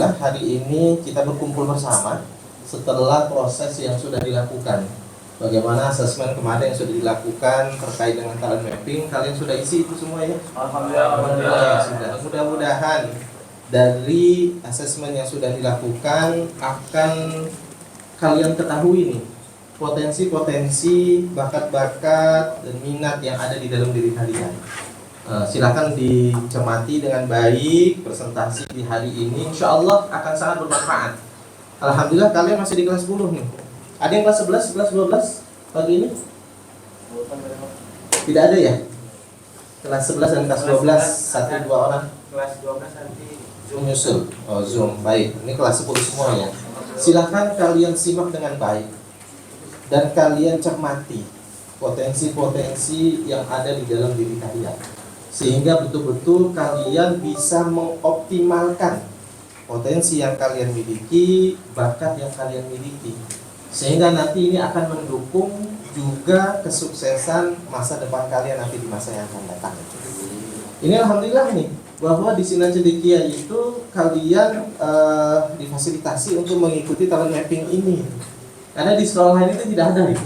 Hari ini kita berkumpul bersama setelah proses yang sudah dilakukan. Bagaimana asesmen kemarin yang sudah dilakukan terkait dengan talent mapping, kalian sudah isi itu semua ya? Alhamdulillah sudah. Mudah-mudahan dari asesmen yang sudah dilakukan akan kalian ketahui nih potensi-potensi, bakat-bakat dan minat yang ada di dalam diri kalian. Silakan dicermati dengan baik presentasi di hari ini. Insya Allah akan sangat bermanfaat. Alhamdulillah kalian masih di kelas 10 nih. Ada yang kelas 11, kelas 12 pagi ini? Tidak ada ya? Kelas 11 dan kelas 12 satu dua orang. Kelas 12 nanti Zoom nyusul. Oh Zoom, baik. Ini kelas 10 semua ya. Silakan kalian simak dengan baik dan kalian cermati potensi-potensi yang ada di dalam diri kalian, sehingga betul-betul kalian bisa mengoptimalkan potensi yang kalian miliki, bakat yang kalian miliki, sehingga nanti ini akan mendukung juga kesuksesan masa depan kalian nanti di masa yang akan datang. Ini alhamdulillah nih bahwa di Sinan Cendekia itu kalian difasilitasi untuk mengikuti talent mapping ini, karena di sekolah lain itu tidak ada nih.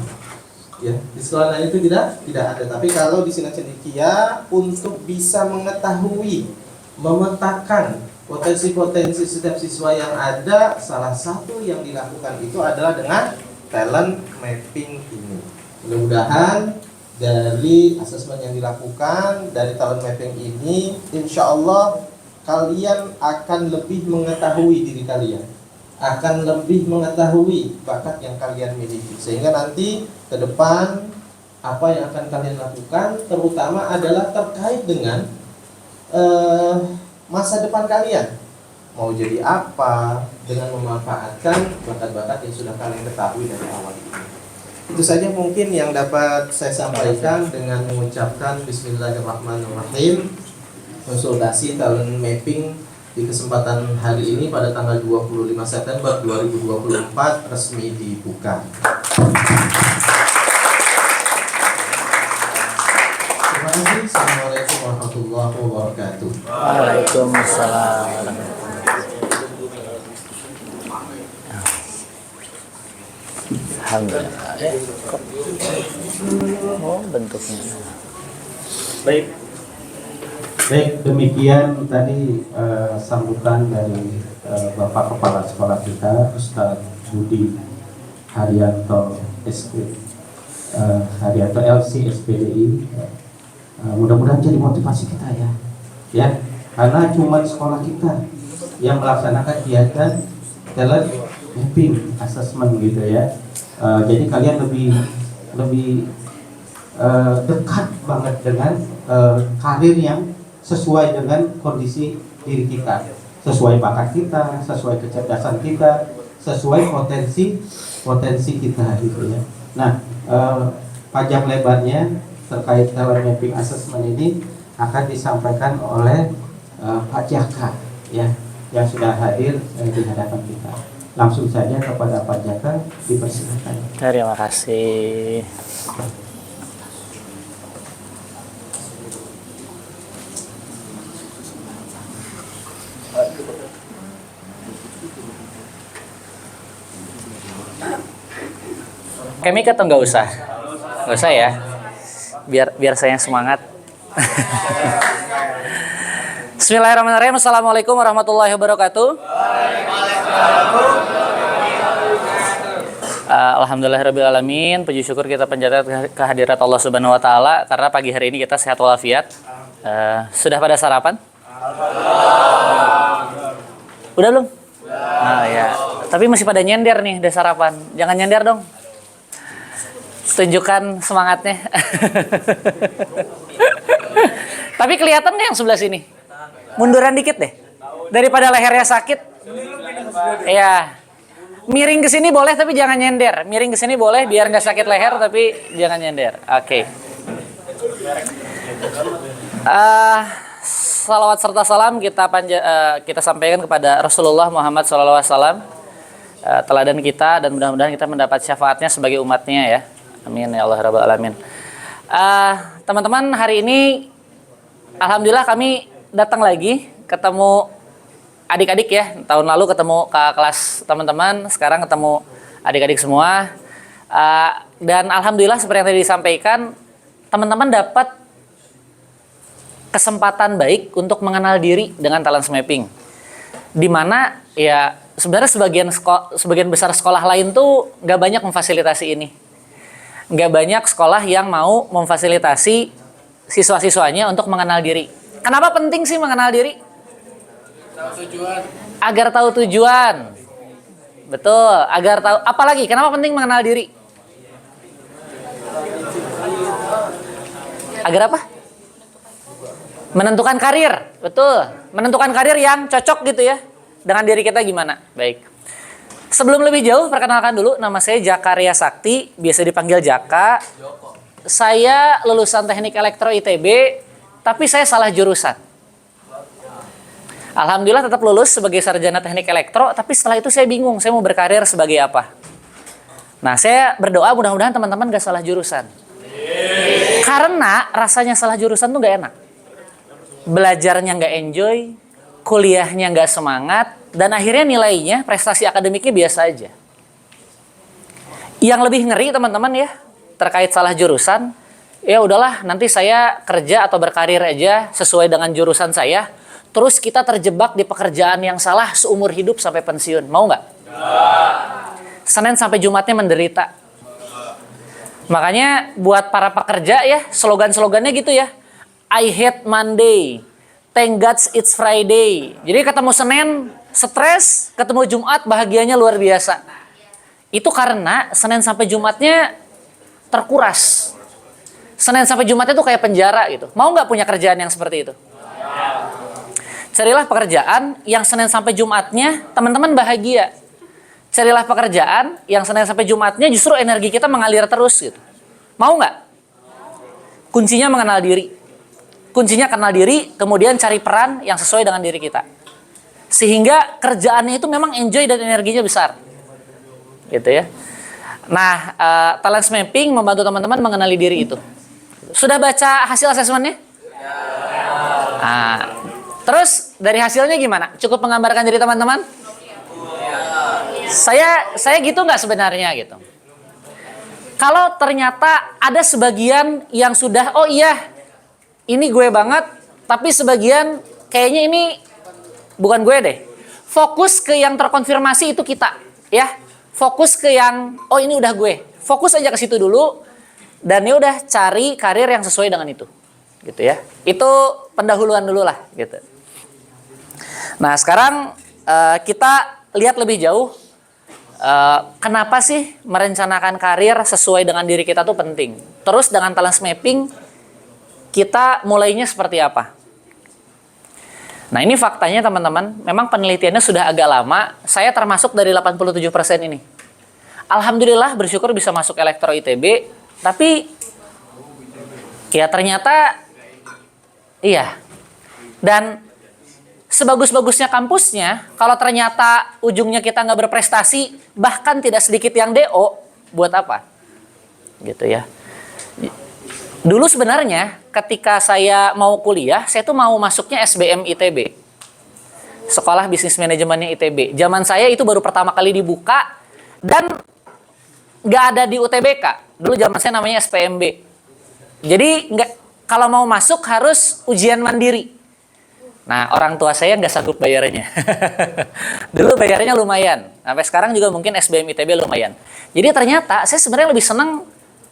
Ya, di sekolah lain itu tidak ada. Tapi kalau di Sinan Cendekia untuk bisa mengetahui, memetakan potensi-potensi setiap siswa yang ada, salah satu yang dilakukan itu adalah dengan talent mapping ini. Mudah-mudahan dari asesmen yang dilakukan dari talent mapping ini, insya Allah kalian akan lebih mengetahui diri kalian, akan lebih mengetahui bakat yang kalian miliki, sehingga nanti ke depan apa yang akan kalian lakukan terutama adalah terkait dengan masa depan kalian mau jadi apa dengan memanfaatkan bakat-bakat yang sudah kalian ketahui dari awal ini. Itu saja mungkin yang dapat saya sampaikan dengan mengucapkan Bismillahirrahmanirrahim. Konsultasi talent mapping di kesempatan hari ini pada tanggal 25 September 2024 resmi dibuka. Terima kasih. Assalamualaikum warahmatullahi wabarakatuh. Waalaikumsalam. Alhamdulillah. Oh, bentuknya. Baik, demikian tadi sambutan dari Bapak Kepala Sekolah kita, Ustadz Budi Haryanto Haryanto LC SPDI. Mudah-mudahan jadi motivasi kita ya, karena cuma sekolah kita yang melaksanakan kegiatan talent mapping assessment gitu ya. Jadi kalian lebih dekat banget dengan karir yang sesuai dengan kondisi diri kita, sesuai bakat kita, sesuai kecerdasan kita, sesuai potensi kita gitu ya. Nah, panjang lebarnya terkait talent mapping assessment ini akan disampaikan oleh Pak Jaka ya, yang sudah hadir di hadapan kita. Langsung saja kepada Pak Jaka, dipersilakan. Terima kasih. Kami atau nggak usah? Nggak usah ya, biar saya yang semangat. Bismillahirrahmanirrahim. Assalamualaikum warahmatullahi wabarakatuh. Alhamdulillahirrabbilalamin. Puji syukur kita panjatkan kehadirat Allah Subhanahu Wa Taala karena pagi hari ini kita sehat walafiat. Sudah pada sarapan? Udah belum? Nah ya. Tapi masih pada nyender nih, udah sarapan. Jangan nyender dong. Tunjukkan semangatnya. Tapi kelihatan nggak yang sebelah sini? Munduran dikit deh. Daripada lehernya sakit. Ya. Miring ke sini boleh tapi jangan nyender. Miring ke sini boleh biar nggak sakit leher tapi jangan nyender. Oke. Salawat serta salam kita sampaikan kepada Rasulullah Muhammad SAW, teladan kita, dan mudah-mudahan kita mendapat syafaatnya sebagai umatnya ya. Amin ya Allah Rabbal Alamin. Teman-teman, hari ini alhamdulillah kami datang lagi ketemu adik-adik ya. Tahun lalu ketemu ke kelas teman-teman, sekarang ketemu adik-adik semua. Dan alhamdulillah seperti yang tadi disampaikan, teman-teman dapat kesempatan baik untuk mengenal diri dengan talent mapping. Di mana ya sebenarnya sebagian besar sekolah lain tuh nggak banyak memfasilitasi ini. Nggak banyak sekolah yang mau memfasilitasi siswa-siswanya untuk mengenal diri. Kenapa penting sih mengenal diri? Agar tahu tujuan. Betul, agar tahu. Apalagi kenapa penting mengenal diri? Agar apa? Menentukan karir. Betul, menentukan karir yang cocok gitu ya dengan diri kita gimana. Baik. Sebelum lebih jauh, perkenalkan dulu, nama saya Jakaria Sakti, biasa dipanggil Jaka. Saya lulusan Teknik Elektro ITB, tapi saya salah jurusan. Alhamdulillah tetap lulus sebagai sarjana Teknik Elektro, tapi setelah itu saya bingung, saya mau berkarir sebagai apa. Nah, saya berdoa mudah-mudahan teman-teman gak salah jurusan. Karena rasanya salah jurusan tuh gak enak. Belajarnya gak enjoy, kuliahnya gak semangat, dan akhirnya nilainya, prestasi akademiknya biasa aja. Yang lebih ngeri teman-teman ya, terkait salah jurusan, ya udahlah nanti saya kerja atau berkarir aja sesuai dengan jurusan saya, terus kita terjebak di pekerjaan yang salah seumur hidup sampai pensiun. Mau nggak? Senin sampai Jumatnya menderita. Makanya buat para pekerja ya, slogan-slogannya gitu ya. I hate Monday, thank God it's Friday. Jadi ketemu Senin stres, ketemu Jumat bahagianya luar biasa. Itu karena Senin sampai Jumatnya terkuras. Senin sampai Jumatnya tuh kayak penjara gitu. Mau nggak punya kerjaan yang seperti itu? Carilah pekerjaan yang Senin sampai Jumatnya teman-teman bahagia. Carilah pekerjaan yang Senin sampai Jumatnya justru energi kita mengalir terus gitu. Mau nggak? Kuncinya mengenal diri. Kuncinya kenal diri, kemudian cari peran yang sesuai dengan diri kita. Sehingga kerjaannya itu memang enjoy dan energinya besar. Gitu ya. Nah, talent mapping membantu teman-teman mengenali diri itu. Sudah baca hasil asesmennya? Nah, terus dari hasilnya gimana? Cukup menggambarkan diri teman-teman? Saya gitu nggak sebenarnya gitu. Kalau ternyata ada sebagian yang sudah, oh iya, ini gue banget, tapi sebagian kayaknya ini bukan gue deh. Fokus ke yang terkonfirmasi itu kita, ya. Fokus ke yang, oh ini udah gue. Fokus aja ke situ dulu, dan ya udah cari karir yang sesuai dengan itu, gitu ya. Itu pendahuluan dulu lah, gitu. Nah sekarang kita lihat lebih jauh. Kenapa sih merencanakan karir sesuai dengan diri kita tuh penting? Terus dengan talent mapping kita mulainya seperti apa? Nah ini faktanya teman-teman, memang penelitiannya sudah agak lama. Saya termasuk dari 87% ini. Alhamdulillah bersyukur bisa masuk Elektro ITB, tapi ya ternyata iya. Dan sebagus-bagusnya kampusnya, kalau ternyata ujungnya kita nggak berprestasi, bahkan tidak sedikit yang DO, buat apa? Gitu ya. Dulu sebenarnya ketika saya mau kuliah, saya tuh mau masuknya SBM ITB. Sekolah Bisnis Manajemennya ITB. Zaman saya itu baru pertama kali dibuka dan nggak ada di UTBK. Dulu zaman saya namanya SPMB. Jadi kalau mau masuk harus ujian mandiri. Nah, orang tua saya nggak sanggup bayarnya. Dulu bayarnya lumayan. Sampai sekarang juga mungkin SBM ITB lumayan. Jadi ternyata saya sebenarnya lebih senang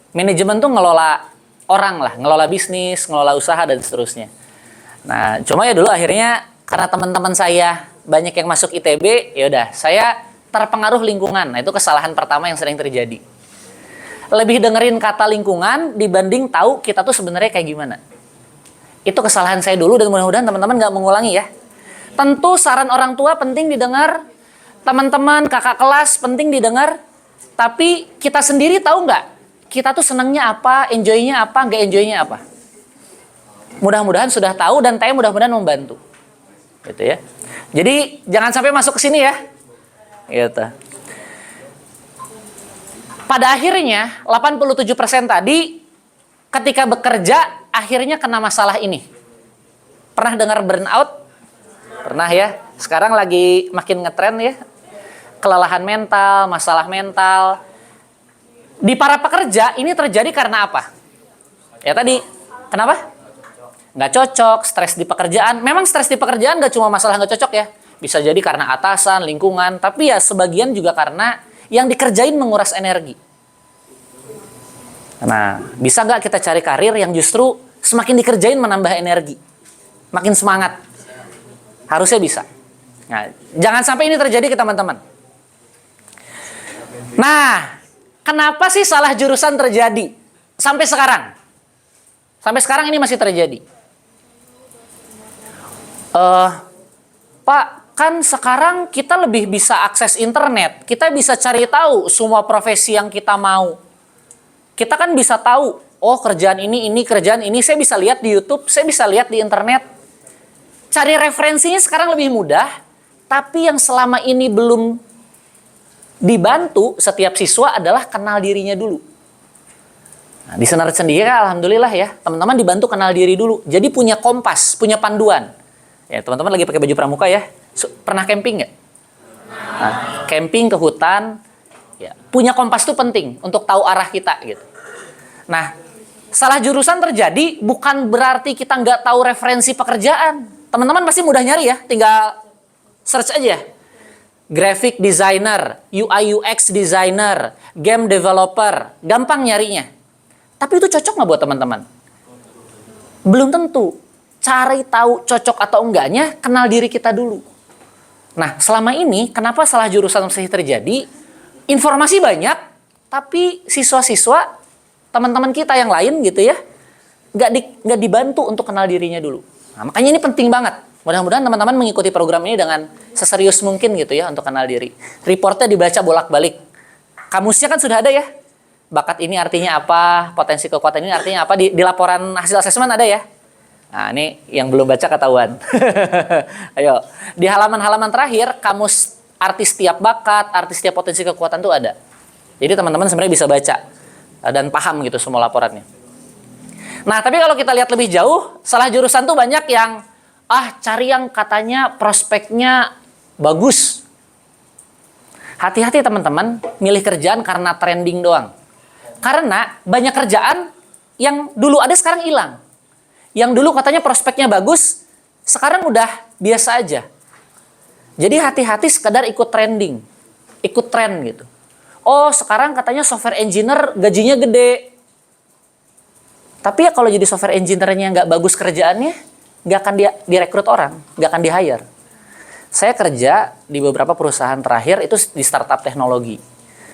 manajemen tuh ngelola orang lah, ngelola bisnis, ngelola usaha dan seterusnya. Nah, cuma ya dulu akhirnya karena teman-teman saya banyak yang masuk ITB, ya udah saya terpengaruh lingkungan. Nah, itu kesalahan pertama yang sering terjadi. Lebih dengerin kata lingkungan dibanding tahu kita tuh sebenarnya kayak gimana. Itu kesalahan saya dulu dan mudah-mudahan teman-teman nggak mengulangi ya. Tentu saran orang tua penting didengar, teman-teman, kakak kelas penting didengar, tapi kita sendiri tahu nggak? Kita tuh senangnya apa, enjoy-nya apa, nggak enjoy-nya apa. Mudah-mudahan sudah tahu dan saya mudah-mudahan membantu. Gitu ya. Jadi jangan sampai masuk ke sini ya. Gitu. Pada akhirnya 87% tadi ketika bekerja akhirnya kena masalah ini. Pernah dengar burnout? Pernah ya? Sekarang lagi makin ngetren ya. Kelelahan mental, masalah mental. Di para pekerja ini terjadi karena apa? Ya tadi, kenapa? Nggak cocok, stres di pekerjaan. Memang stres di pekerjaan nggak cuma masalah nggak cocok ya. Bisa jadi karena atasan, lingkungan. Tapi ya sebagian juga karena yang dikerjain menguras energi. Nah, bisa nggak kita cari karir yang justru semakin dikerjain menambah energi? Makin semangat. Harusnya bisa. Nah, jangan sampai ini terjadi ke teman-teman. Nah, kenapa sih salah jurusan terjadi? Sampai sekarang. Sampai sekarang ini masih terjadi. Pak, kan sekarang kita lebih bisa akses internet. Kita bisa cari tahu semua profesi yang kita mau. Kita kan bisa tahu, oh kerjaan ini, kerjaan ini. Saya bisa lihat di YouTube, saya bisa lihat di internet. Cari referensinya sekarang lebih mudah. Tapi yang selama ini belum dibantu setiap siswa adalah kenal dirinya dulu. Nah, di Senar sendiri, alhamdulillah ya, teman-teman dibantu kenal diri dulu. Jadi punya kompas, punya panduan. Ya, teman-teman lagi pakai baju pramuka ya. Pernah camping nggak? Nah, camping ke hutan, ya, punya kompas itu penting untuk tahu arah kita gitu. Nah, salah jurusan terjadi bukan berarti kita nggak tahu referensi pekerjaan. Teman-teman pasti mudah nyari ya, tinggal search aja. Graphic designer, UI UX designer, game developer, gampang nyarinya. Tapi itu cocok nggak buat teman-teman? Belum tentu. Cari tahu cocok atau enggaknya, kenal diri kita dulu. Nah, selama ini kenapa salah jurusan masih terjadi? Informasi banyak, tapi siswa-siswa, teman-teman kita yang lain gitu ya, nggak dibantu untuk kenal dirinya dulu. Nah, makanya ini penting banget. Mudah-mudahan teman-teman mengikuti program ini dengan seserius mungkin gitu ya untuk kenal diri. Reportnya dibaca bolak-balik. Kamusnya kan sudah ada ya. Bakat ini artinya apa, potensi kekuatan ini artinya apa, di laporan hasil asesmen ada ya. Nah, ini yang belum baca ketahuan. Ayo, di halaman-halaman terakhir, kamus arti setiap bakat, arti setiap potensi kekuatan itu ada. Jadi teman-teman sebenarnya bisa baca dan paham gitu semua laporannya. Nah, tapi kalau kita lihat lebih jauh, salah jurusan tuh banyak yang cari yang katanya prospeknya bagus. Hati-hati teman-teman, milih kerjaan karena trending doang. Karena banyak kerjaan yang dulu ada sekarang hilang. Yang dulu katanya prospeknya bagus, sekarang udah biasa aja. Jadi hati-hati sekadar ikut trending, ikut tren gitu. Oh, sekarang katanya software engineer gajinya gede. Tapi ya kalau jadi software engineer-nya nggak bagus kerjaannya, nggak akan direkrut orang, nggak akan di-hire. Saya kerja di beberapa perusahaan terakhir itu di startup teknologi.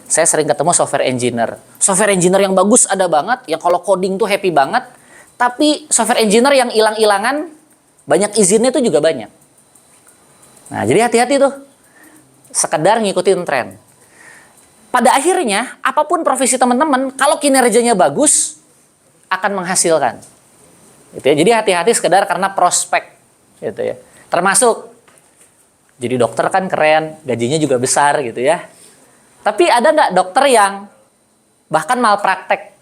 Saya sering ketemu software engineer. Software engineer yang bagus ada banget, yang kalau coding tuh happy banget. Tapi software engineer yang hilang-hilangan, banyak izinnya tuh juga banyak. Nah, jadi hati-hati tuh. Sekedar ngikutin tren. Pada akhirnya, apapun profesi teman-teman, kalau kinerjanya bagus, akan menghasilkan. Gitu ya. Jadi hati-hati sekedar karena prospek. Gitu ya. Termasuk, jadi dokter kan keren, gajinya juga besar gitu ya. Tapi ada nggak dokter yang bahkan malpraktek?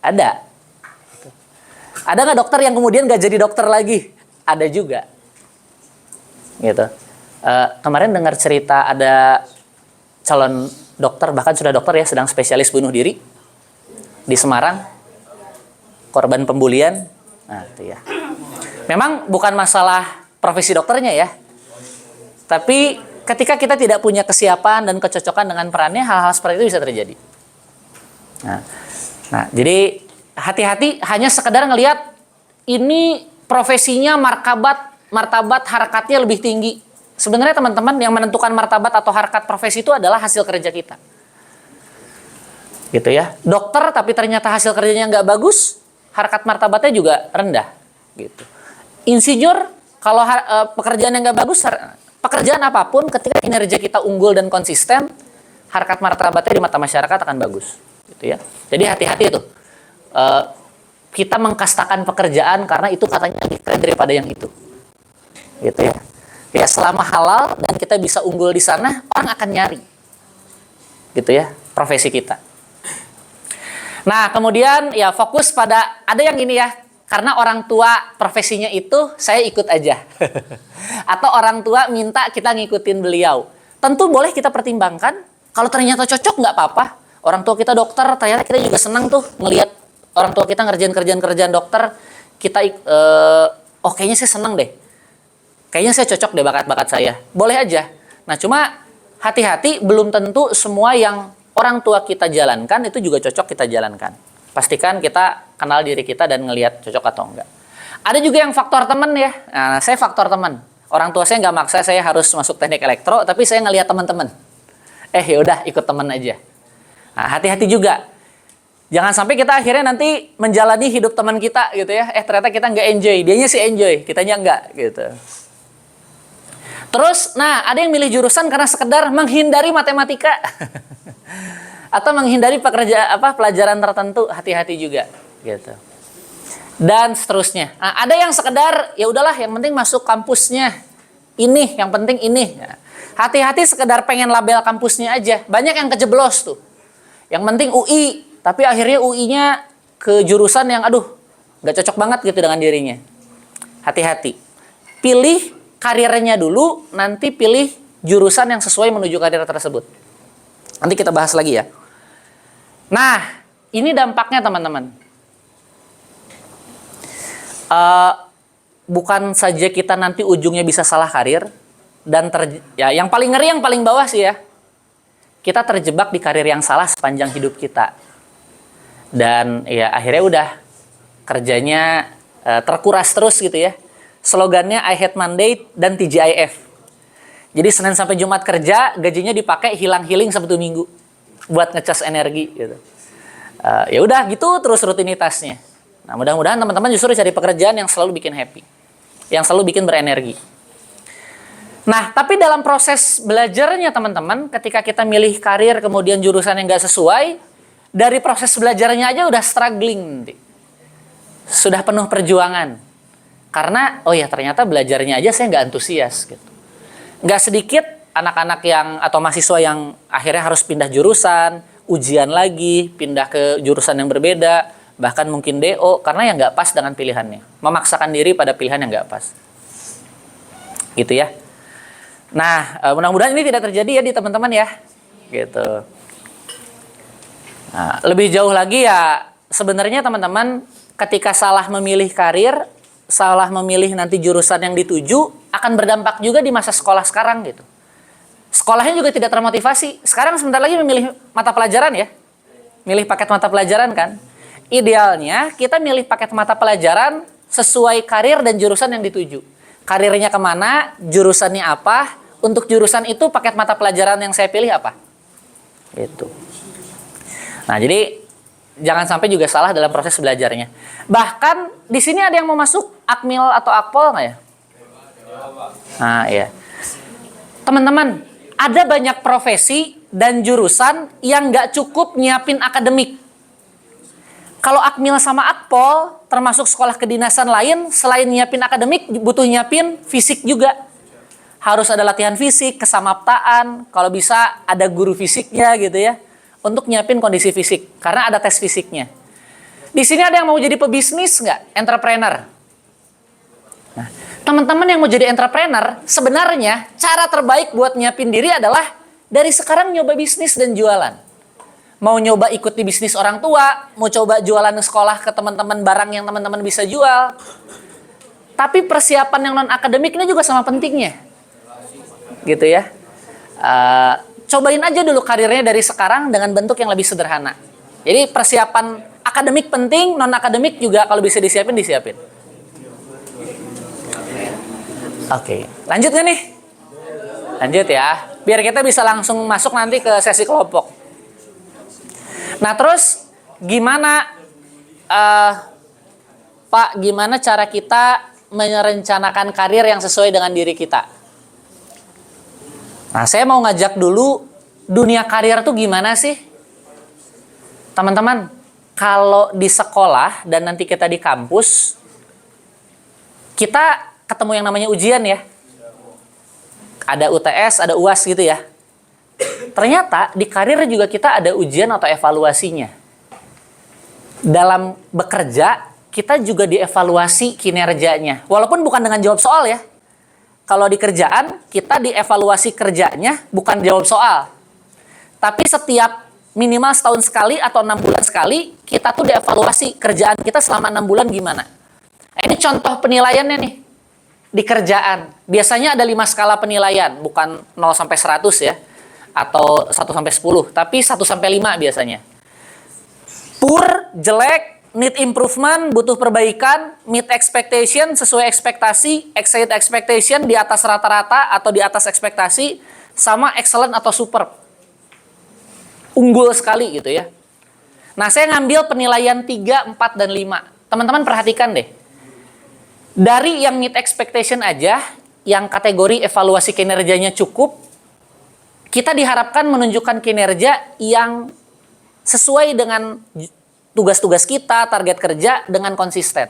Ada. Ada nggak dokter yang kemudian nggak jadi dokter lagi? Ada juga. Gitu. Kemarin dengar cerita ada calon dokter, bahkan sudah dokter ya, sedang spesialis bunuh diri di Semarang, korban pembulian. Nah, itu ya. Memang bukan masalah profesi dokternya ya, tapi ketika kita tidak punya kesiapan dan kecocokan dengan perannya, hal-hal seperti itu bisa terjadi. Nah, jadi hati-hati hanya sekedar ngelihat ini profesinya martabat harkatnya lebih tinggi. Sebenarnya teman-teman yang menentukan martabat atau harkat profesi itu adalah hasil kerja kita. Gitu ya. Dokter tapi ternyata hasil kerjanya nggak bagus, harkat martabatnya juga rendah. Gitu. Insinyur kalau pekerjaan yang nggak bagus, pekerjaan apapun ketika kinerja kita unggul dan konsisten, harkat martabatnya di mata masyarakat akan bagus. Gitu ya. Jadi hati-hati itu. Kita mengkastakan pekerjaan karena itu katanya lebih keren daripada yang itu. Gitu ya. Ya selama halal dan kita bisa unggul di sana, orang akan nyari. Gitu ya, profesi kita. Nah, kemudian ya fokus pada, ada yang gini ya, karena orang tua profesinya itu, saya ikut aja. Atau orang tua minta kita ngikutin beliau. Tentu boleh kita pertimbangkan. Kalau ternyata cocok nggak apa-apa. Orang tua kita dokter, ternyata kita juga senang tuh ngelihat orang tua kita ngerjain kerjaan-kerjaan dokter. Kita, oh kayaknya saya senang deh. Kayaknya saya cocok deh bakat-bakat saya. Boleh aja. Nah cuma hati-hati, belum tentu semua yang orang tua kita jalankan itu juga cocok kita jalankan. Pastikan kita kenal diri kita dan ngelihat cocok atau enggak. Ada juga yang faktor teman ya. Nah, saya faktor teman. Orang tua saya nggak maksa saya harus masuk teknik elektro, tapi saya ngelihat teman-teman. Ya udah ikut teman aja. Nah, hati-hati juga. Jangan sampai kita akhirnya nanti menjalani hidup teman kita gitu ya. Ternyata kita nggak enjoy. Dianya sih enjoy, kitanya enggak gitu. Terus, nah ada yang milih jurusan karena sekedar menghindari matematika. Atau menghindari pelajaran tertentu, hati-hati juga gitu. Dan seterusnya. Nah, ada yang sekedar ya udahlah yang penting masuk kampusnya. Ini yang penting ini. Nah, hati-hati sekedar pengen label kampusnya aja. Banyak yang kejeblos tuh. Yang penting UI, tapi akhirnya UI-nya ke jurusan yang nggak cocok banget gitu dengan dirinya. Hati-hati. Pilih karirnya dulu, nanti pilih jurusan yang sesuai menuju karir tersebut. Nanti kita bahas lagi ya. Nah, ini dampaknya teman-teman. Bukan saja kita nanti ujungnya bisa salah karir, dan yang paling ngeri, yang paling bawah sih ya, kita terjebak di karir yang salah sepanjang hidup kita. Dan ya akhirnya udah kerjanya terkuras terus gitu ya. Slogannya I hate Monday dan TGIF. Jadi Senin sampai Jumat kerja, gajinya dipakai hilang-hiling Sabtu Minggu buat ngecas energi gitu. Ya udah gitu terus rutinitasnya. Nah, mudah-mudahan teman-teman justru cari pekerjaan yang selalu bikin happy, yang selalu bikin berenergi. Nah, tapi dalam proses belajarnya teman-teman, ketika kita milih karir kemudian jurusan yang nggak sesuai, dari proses belajarnya aja udah struggling nanti. Sudah penuh perjuangan. Karena, oh ya ternyata belajarnya aja saya nggak antusias gitu. Nggak sedikit anak-anak yang atau mahasiswa yang akhirnya harus pindah jurusan, ujian lagi, pindah ke jurusan yang berbeda, bahkan mungkin DO karena yang nggak pas dengan pilihannya, memaksakan diri pada pilihan yang nggak pas, gitu ya. Nah, mudah-mudahan ini tidak terjadi ya di teman-teman ya, gitu. Nah, lebih jauh lagi ya, sebenarnya teman-teman ketika salah memilih karir, salah memilih nanti jurusan yang dituju, akan berdampak juga di masa sekolah sekarang gitu. Sekolahnya juga tidak termotivasi. Sekarang sebentar lagi memilih mata pelajaran ya, milih paket mata pelajaran kan. Idealnya kita milih paket mata pelajaran sesuai karir dan jurusan yang dituju. Karirnya kemana, jurusannya apa, untuk jurusan itu paket mata pelajaran yang saya pilih apa. Gitu. Nah jadi jangan sampai juga salah dalam proses belajarnya. Bahkan di sini ada yang mau masuk Akmil atau Akpol nggak ya? Nah iya. Teman-teman, ada banyak profesi dan jurusan yang nggak cukup nyiapin akademik. Kalau Akmil sama Akpol, termasuk sekolah kedinasan lain, selain nyiapin akademik, butuh nyiapin fisik juga. Harus ada latihan fisik, kesamaptaan, kalau bisa ada guru fisiknya gitu ya, untuk nyiapin kondisi fisik, karena ada tes fisiknya. Di sini ada yang mau jadi pebisnis nggak? Entrepreneur. Nah, teman-teman yang mau jadi entrepreneur, sebenarnya cara terbaik buat nyiapin diri adalah dari sekarang nyoba bisnis dan jualan. Mau nyoba ikut di bisnis orang tua, mau coba jualan di sekolah ke teman-teman barang yang teman-teman bisa jual. Tapi persiapan yang non-akademik ini juga sama pentingnya. Gitu ya. Cobain aja dulu karirnya dari sekarang dengan bentuk yang lebih sederhana. Jadi persiapan akademik penting, non-akademik juga kalau bisa disiapin. Oke, lanjut nggak nih? Lanjut ya. Biar kita bisa langsung masuk nanti ke sesi kelompok. Nah terus gimana Pak, gimana cara kita merencanakan karir yang sesuai dengan diri kita? Nah saya mau ngajak dulu dunia karir tuh gimana sih? Teman-teman, kalau di sekolah dan nanti kita di kampus, kita ketemu yang namanya ujian ya. Ada UTS, ada UAS gitu ya. Ternyata di karir juga kita ada ujian atau evaluasinya. Dalam bekerja, kita juga dievaluasi kinerjanya. Walaupun bukan dengan jawab soal ya. Kalau di kerjaan, kita dievaluasi kerjanya bukan jawab soal. Tapi setiap minimal setahun sekali atau 6 bulan sekali, kita tuh dievaluasi kerjaan kita selama 6 bulan gimana. Nah, ini contoh penilaiannya nih. Di kerjaan, biasanya ada 5 skala penilaian, bukan 0 sampai 100 ya. Atau 1 sampai 10, tapi 1 sampai 5 biasanya. Poor, jelek, need improvement, butuh perbaikan, meet expectation, sesuai ekspektasi, exceed expectation, di atas rata-rata atau di atas ekspektasi, sama excellent atau superb. Unggul sekali gitu ya. Nah, saya ngambil penilaian 3, 4, dan 5. Teman-teman perhatikan deh. Dari yang meet expectation aja, yang kategori evaluasi kinerjanya cukup, kita diharapkan menunjukkan kinerja yang sesuai dengan tugas-tugas kita, target kerja dengan konsisten.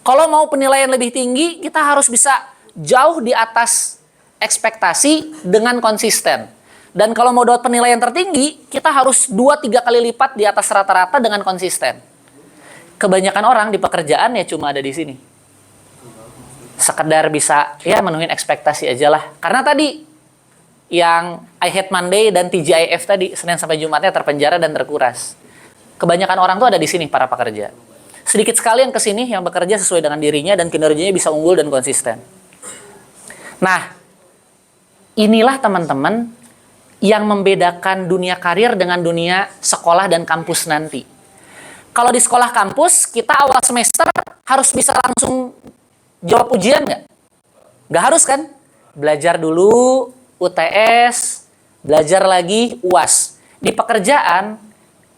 Kalau mau penilaian lebih tinggi, kita harus bisa jauh di atas ekspektasi dengan konsisten. Dan kalau mau dapat penilaian tertinggi, kita harus 2-3 kali lipat di atas rata-rata dengan konsisten. Kebanyakan orang di pekerjaan ya cuma ada di sini. Sekedar bisa ya menuhin ekspektasi aja lah. Karena tadi yang I Hate Monday dan TGIF tadi, Senin sampai Jumatnya terpenjara dan terkuras. Kebanyakan orang tuh ada di sini, para pekerja. Sedikit sekali yang kesini yang bekerja sesuai dengan dirinya dan kinerjanya bisa unggul dan konsisten. Nah, inilah teman-teman yang membedakan dunia karir dengan dunia sekolah dan kampus nanti. Kalau di sekolah kampus, kita awal semester harus bisa langsung jawab ujian nggak? Nggak harus kan? Belajar dulu, UTS, belajar lagi, UAS. Di pekerjaan,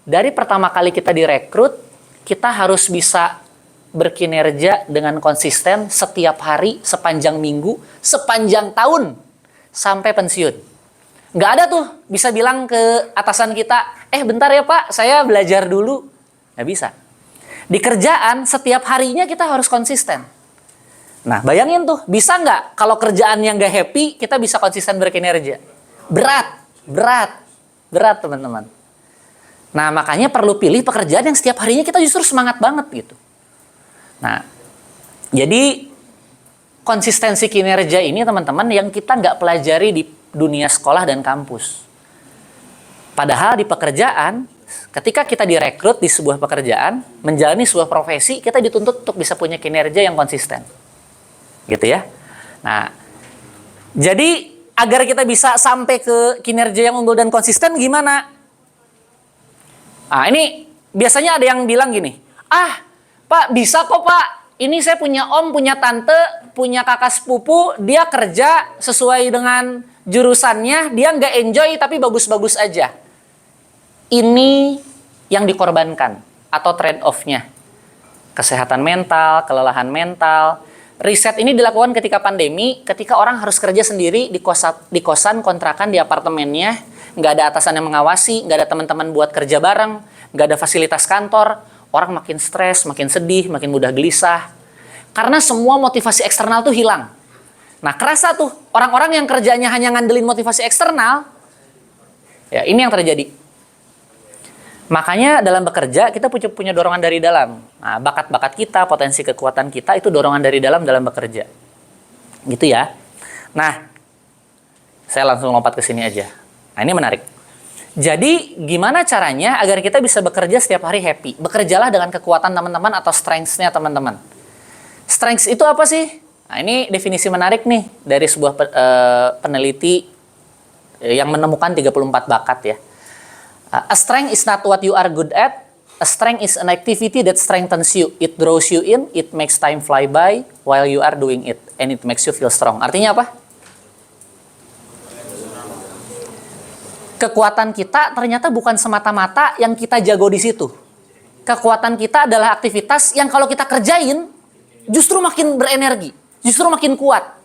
dari pertama kali kita direkrut, kita harus bisa berkinerja dengan konsisten setiap hari, sepanjang minggu, sepanjang tahun, sampai pensiun. Nggak ada tuh bisa bilang ke atasan kita, bentar ya Pak, saya belajar dulu. Nggak bisa. Di kerjaan, setiap harinya kita harus konsisten. Nah, bayangin tuh, bisa nggak kalau kerjaan yang nggak happy, kita bisa konsisten berkinerja? Berat teman-teman. Nah, makanya perlu pilih pekerjaan yang setiap harinya kita justru semangat banget gitu. Nah, jadi konsistensi kinerja ini teman-teman yang kita nggak pelajari di dunia sekolah dan kampus. Padahal di pekerjaan, ketika kita direkrut di sebuah pekerjaan, menjalani sebuah profesi, kita dituntut untuk bisa punya kinerja yang konsisten. Gitu ya. Nah, jadi agar kita bisa sampai ke kinerja yang unggul dan konsisten gimana? Nah, ini biasanya ada yang bilang gini, Pak bisa kok Pak, ini saya punya om, punya tante, punya kakak sepupu, dia kerja sesuai dengan jurusannya, dia nggak enjoy tapi bagus-bagus aja. Ini yang dikorbankan atau trade off-nya. Kesehatan mental, kelelahan mental. Riset ini dilakukan ketika pandemi, ketika orang harus kerja sendiri di kosan, kontrakan, di apartemennya, nggak ada atasan yang mengawasi, nggak ada teman-teman buat kerja bareng, nggak ada fasilitas kantor, orang makin stres, makin sedih, makin mudah gelisah. Karena semua motivasi eksternal tuh hilang. Nah, kerasa tuh orang-orang yang kerjanya hanya ngandelin motivasi eksternal, ya ini yang terjadi. Makanya dalam bekerja kita punya dorongan dari dalam. Nah, bakat-bakat kita, potensi kekuatan kita itu dorongan dari dalam bekerja. Gitu ya. Nah, saya langsung lompat ke sini aja. Nah, ini menarik. Jadi, gimana caranya agar kita bisa bekerja setiap hari happy? Bekerjalah dengan kekuatan teman-teman atau strengths-nya teman-teman. Strengths itu apa sih? Nah, ini definisi menarik nih dari sebuah peneliti yang menemukan 34 bakat ya. A strength is not what you are good at. A strength is an activity that strengthens you. It draws you in, it makes time fly by while you are doing it, and it makes you feel strong. Artinya apa? Kekuatan kita ternyata bukan semata-mata yang kita jago di situ. Kekuatan kita adalah aktivitas yang kalau kita kerjain justru makin berenergi, justru makin kuat.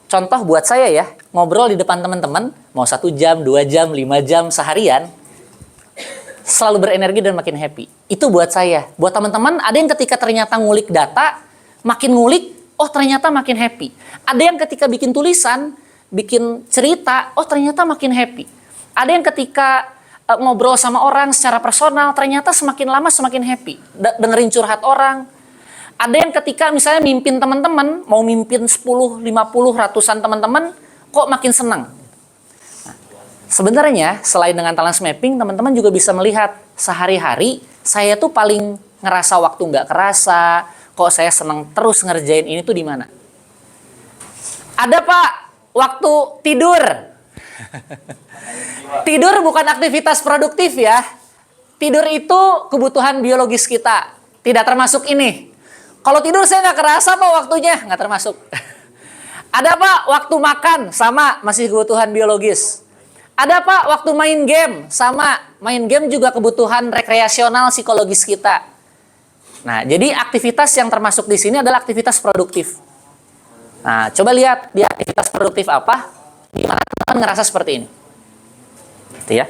Contoh buat saya ya, ngobrol di depan teman-teman, mau 1 jam, 2 jam, 5 jam, seharian, selalu berenergi dan makin happy. Itu buat saya. Buat teman-teman, ada yang ketika ternyata ngulik data, makin ngulik, ternyata makin happy. Ada yang ketika bikin tulisan, bikin cerita, ternyata makin happy. Ada yang ketika ngobrol sama orang secara personal, ternyata semakin lama semakin happy. Dengerin curhat orang, Ada yang ketika misalnya mimpin teman-teman, mau mimpin 10, 50, ratusan teman-teman, kok makin senang. Nah, sebenarnya selain dengan talent mapping, teman-teman juga bisa melihat sehari-hari saya tuh paling ngerasa waktu nggak kerasa, kok saya senang terus ngerjain ini tuh di mana. Ada Pak, waktu tidur. Tidur bukan aktivitas produktif ya. Tidur itu kebutuhan biologis kita, tidak termasuk ini. Kalau tidur saya nggak kerasa Pak waktunya, nggak termasuk. Ada Pak, waktu makan, sama, masih kebutuhan biologis. Ada Pak, waktu main game, sama, main game juga kebutuhan rekreasional psikologis kita. Nah, jadi aktivitas yang termasuk di sini adalah aktivitas produktif. Nah, coba lihat di aktivitas produktif apa, gimana teman-teman ngerasa seperti ini. Gitu ya.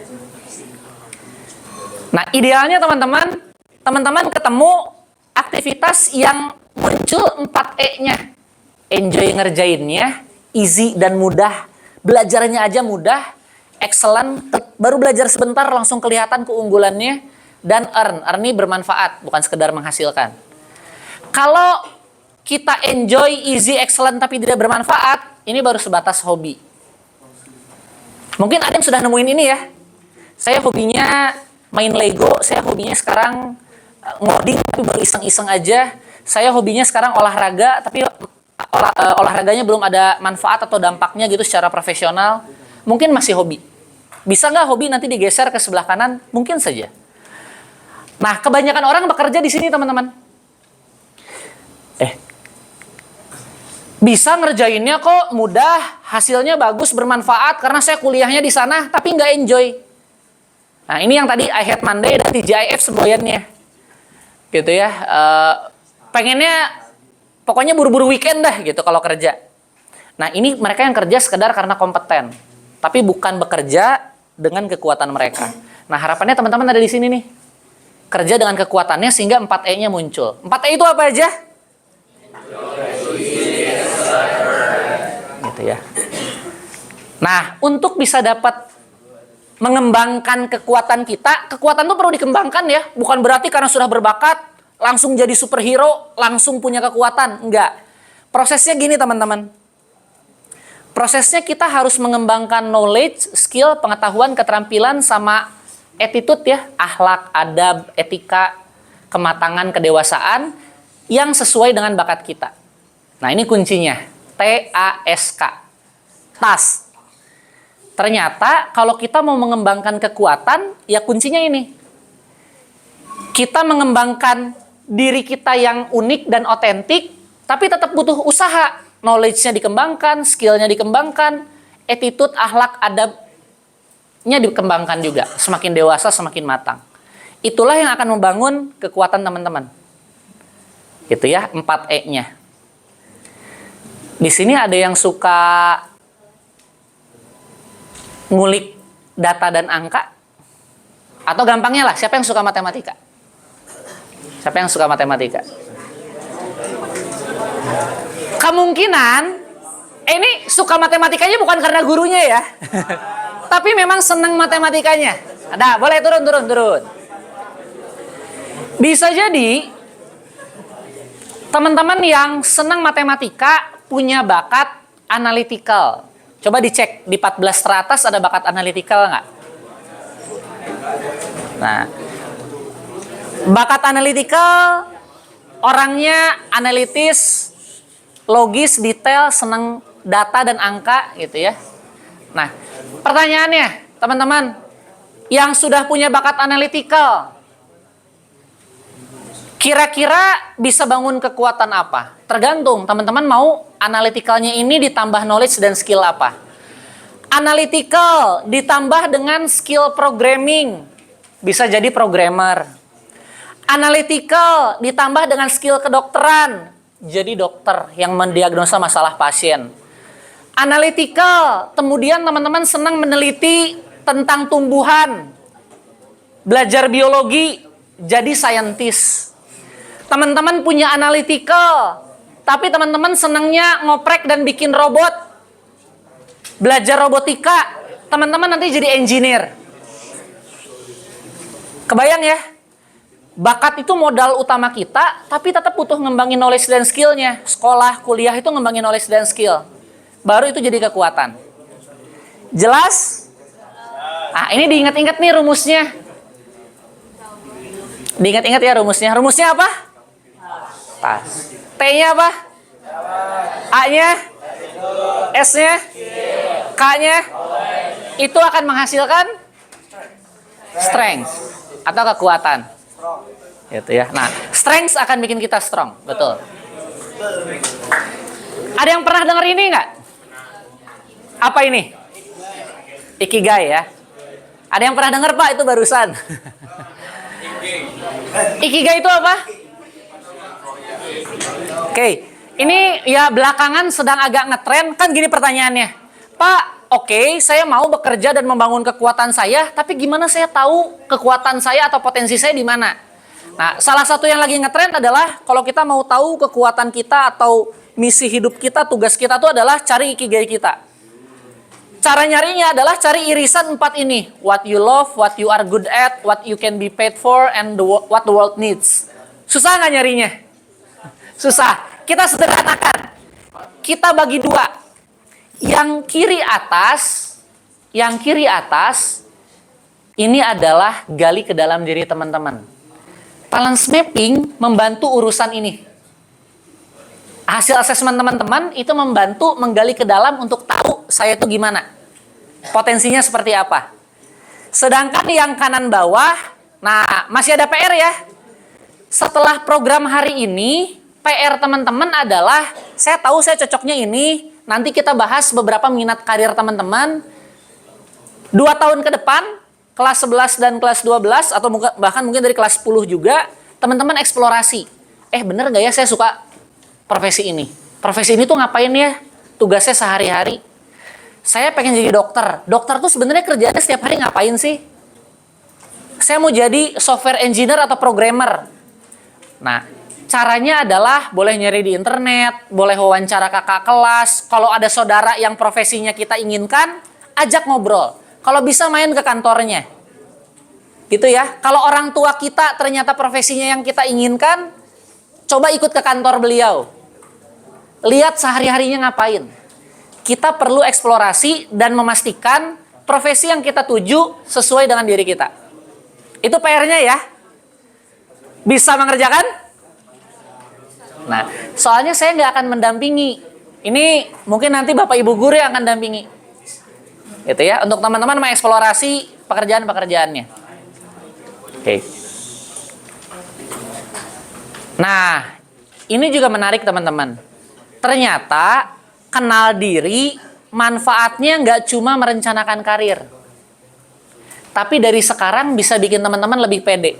Nah, idealnya teman-teman ketemu aktivitas yang muncul 4E-nya. Enjoy ngerjainnya, easy dan mudah, belajarnya aja mudah, excellent, baru belajar sebentar langsung kelihatan keunggulannya, dan earn ini bermanfaat, bukan sekedar menghasilkan. Kalau kita enjoy, easy, excellent tapi tidak bermanfaat, ini baru sebatas hobi. Mungkin ada yang sudah nemuin ini ya. Saya hobinya main Lego, saya hobinya sekarang ngoding tapi baru iseng-iseng aja. Saya hobinya sekarang olahraga tapi olahraganya belum ada manfaat atau dampaknya gitu secara profesional. Mungkin masih hobi. Bisa nggak hobi nanti digeser ke sebelah kanan? Mungkin saja. Nah, kebanyakan orang bekerja di sini teman-teman. Bisa ngerjainnya kok mudah, hasilnya bagus, bermanfaat karena saya kuliahnya di sana tapi nggak enjoy. Nah, ini yang tadi I Hate Monday dan TGIF semboyannya. Gitu ya, pengennya pokoknya buru-buru weekend dah gitu kalau kerja. Nah, ini mereka yang kerja sekedar karena kompeten, tapi bukan bekerja dengan kekuatan mereka. Nah, harapannya teman-teman ada di sini nih, kerja dengan kekuatannya sehingga 4E-nya muncul. 4E itu apa aja? Gitu ya. Nah, untuk bisa dapat mengembangkan kekuatan kita, kekuatan itu perlu dikembangkan ya. Bukan berarti karena sudah berbakat, langsung jadi superhero, langsung punya kekuatan. Enggak. Prosesnya gini teman-teman. Prosesnya kita harus mengembangkan knowledge, skill, pengetahuan, keterampilan, sama attitude ya. Akhlak, adab, etika, kematangan, kedewasaan, yang sesuai dengan bakat kita. Nah, ini kuncinya. TASK. Task. Ternyata kalau kita mau mengembangkan kekuatan, ya kuncinya ini. Kita mengembangkan diri kita yang unik dan otentik, tapi tetap butuh usaha. Knowledge-nya dikembangkan, skill-nya dikembangkan, attitude, akhlak, adabnya dikembangkan juga. Semakin dewasa, semakin matang. Itulah yang akan membangun kekuatan teman-teman. Gitu ya, 4E-nya. Di sini ada yang suka ngulik data dan angka, atau gampangnya lah, siapa yang suka matematika? Siapa yang suka matematika? Kemungkinan ini suka matematikanya bukan karena gurunya ya, tapi memang senang matematikanya. Ada, boleh turun. Bisa jadi teman-teman yang senang matematika punya bakat analytical. Coba dicek, di 14 teratas ada bakat analytical nggak? Nah, bakat analytical, orangnya analitis, logis, detail, senang data dan angka gitu ya. Nah, pertanyaannya, teman-teman, yang sudah punya bakat analytical, kira-kira bisa bangun kekuatan apa? Tergantung, teman-teman mau analyticalnya ini ditambah knowledge dan skill apa? Analytical ditambah dengan skill programming, bisa jadi programmer. Analytical ditambah dengan skill kedokteran, jadi dokter yang mendiagnosa masalah pasien. Analytical, kemudian teman-teman senang meneliti tentang tumbuhan, belajar biologi, jadi saintis. Teman-teman punya analytical, tapi teman-teman senangnya ngoprek dan bikin robot, belajar robotika, teman-teman nanti jadi engineer. Kebayang ya? bakat itu modal utama kita, tapi tetap butuh ngembangin knowledge dan skillnya. Sekolah, kuliah itu ngembangin knowledge dan skill. Baru itu jadi kekuatan. Jelas? Ah, ini diingat-ingat nih rumusnya. Diingat-ingat ya rumusnya. Rumusnya apa? Tas. T-nya apa? A-nya? S-nya? K-nya? Itu akan menghasilkan strength atau kekuatan. Gitu ya. Nah, strength akan bikin kita strong, betul. Ada yang pernah dengar ini nggak? Apa ini? Ikigai ya. Ada yang pernah dengar Pak itu barusan? Ikigai itu apa? Oke, ini ya belakangan sedang agak ngetren. Kan gini pertanyaannya, Pak, oke, saya mau bekerja dan membangun kekuatan saya, tapi gimana saya tahu kekuatan saya atau potensi saya di mana? Nah, salah satu yang lagi ngetren adalah kalau kita mau tahu kekuatan kita atau misi hidup kita, tugas kita itu adalah cari ikigai kita. Cara nyarinya adalah cari irisan 4 ini. What you love, what you are good at, what you can be paid for, and what the world needs. Susah nggak nyarinya? Susah. Kita sederhanakan. Kita bagi 2. Yang kiri atas, ini adalah gali ke dalam diri teman-teman. Talent mapping membantu urusan ini. Hasil asesmen teman-teman itu membantu menggali ke dalam untuk tahu saya itu gimana. Potensinya seperti apa. Sedangkan yang kanan bawah, nah masih ada PR ya. Setelah program hari ini, PR teman-teman adalah, saya tahu saya cocoknya ini, nanti kita bahas beberapa minat karir teman-teman. 2 tahun ke depan, kelas 11 dan kelas 12, atau bahkan mungkin dari kelas 10 juga, teman-teman eksplorasi. Bener gak ya saya suka profesi ini? Profesi ini tuh ngapain ya? Tugasnya sehari-hari. Saya pengen jadi dokter. Dokter tuh sebenarnya kerjanya setiap hari ngapain sih? Saya mau jadi software engineer atau programmer. Nah, caranya adalah boleh nyari di internet, boleh wawancara kakak kelas. Kalau ada saudara yang profesinya kita inginkan, ajak ngobrol. Kalau bisa main ke kantornya. Gitu ya. Kalau orang tua kita ternyata profesinya yang kita inginkan, coba ikut ke kantor beliau. Lihat sehari-harinya ngapain. Kita perlu eksplorasi dan memastikan profesi yang kita tuju sesuai dengan diri kita. Itu PR-nya ya. Bisa mengerjakan? Nah, soalnya saya nggak akan mendampingi. Ini mungkin nanti Bapak Ibu guru yang akan dampingi. Gitu ya, untuk teman-teman mengeksplorasi pekerjaan-pekerjaannya. Oke. Nah, ini juga menarik teman-teman. Ternyata kenal diri manfaatnya nggak cuma merencanakan karir. Tapi dari sekarang bisa bikin teman-teman lebih pede.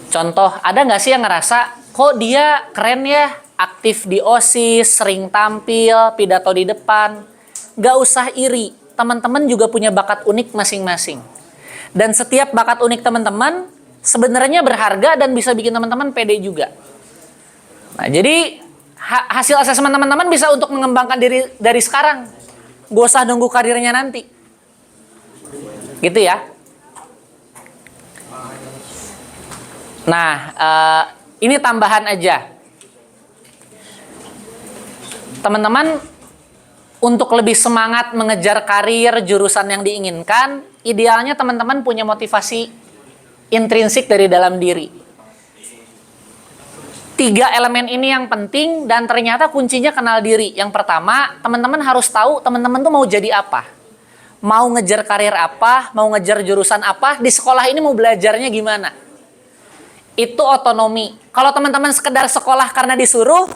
Contoh, ada nggak sih yang ngerasa, kok dia keren ya, aktif di OSIS, sering tampil, pidato di depan. Nggak usah iri, teman-teman juga punya bakat unik masing-masing. Dan setiap bakat unik teman-teman sebenarnya berharga dan bisa bikin teman-teman pede juga. Nah, jadi hasil asesmen teman-teman bisa untuk mengembangkan diri dari sekarang. Gak usah nunggu karirnya nanti. Gitu ya. Nah, ini tambahan aja. Teman-teman, untuk lebih semangat mengejar karir jurusan yang diinginkan, idealnya teman-teman punya motivasi intrinsik dari dalam diri. 3 elemen ini yang penting dan ternyata kuncinya kenal diri. Yang pertama, teman-teman harus tahu teman-teman tuh mau jadi apa. Mau ngejar karir apa, mau ngejar jurusan apa, di sekolah ini mau belajarnya gimana. Itu otonomi. Kalau teman-teman sekedar sekolah karena disuruh,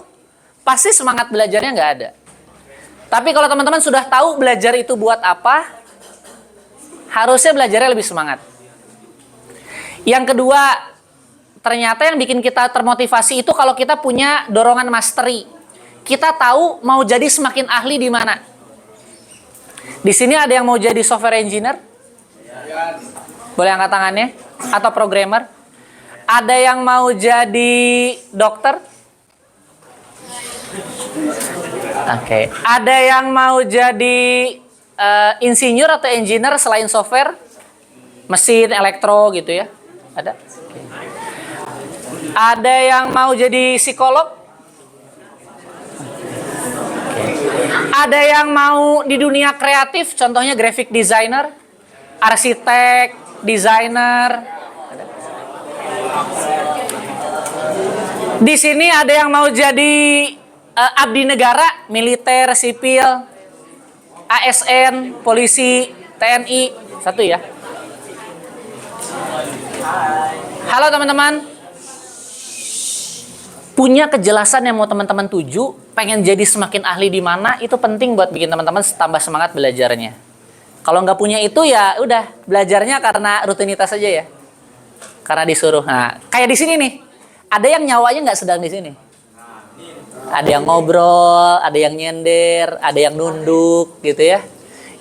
pasti semangat belajarnya nggak ada. Tapi kalau teman-teman sudah tahu belajar itu buat apa, harusnya belajarnya lebih semangat. Yang kedua, ternyata yang bikin kita termotivasi itu kalau kita punya dorongan mastery. Kita tahu mau jadi semakin ahli di mana. Di sini ada yang mau jadi software engineer? Boleh angkat tangannya? Atau programmer? Ada yang mau jadi dokter? Oke. Ada yang mau jadi insinyur atau engineer selain software? Mesin, elektro gitu ya. Ada? Oke. Ada yang mau jadi psikolog? Oke. Ada yang mau di dunia kreatif, contohnya graphic designer, arsitek, desainer. Di sini ada yang mau jadi abdi negara, militer, sipil, ASN, polisi, TNI. Satu ya. Halo teman-teman. Punya kejelasan yang mau teman-teman tuju, pengen jadi semakin ahli di mana, itu penting buat bikin teman-teman tambah semangat belajarnya. Kalau nggak punya itu ya udah, belajarnya karena rutinitas saja ya. Karena disuruh. Nah, kayak di sini nih. Ada yang nyawanya nggak sedang di sini. Ada yang ngobrol, ada yang nyender, ada yang nunduk gitu ya.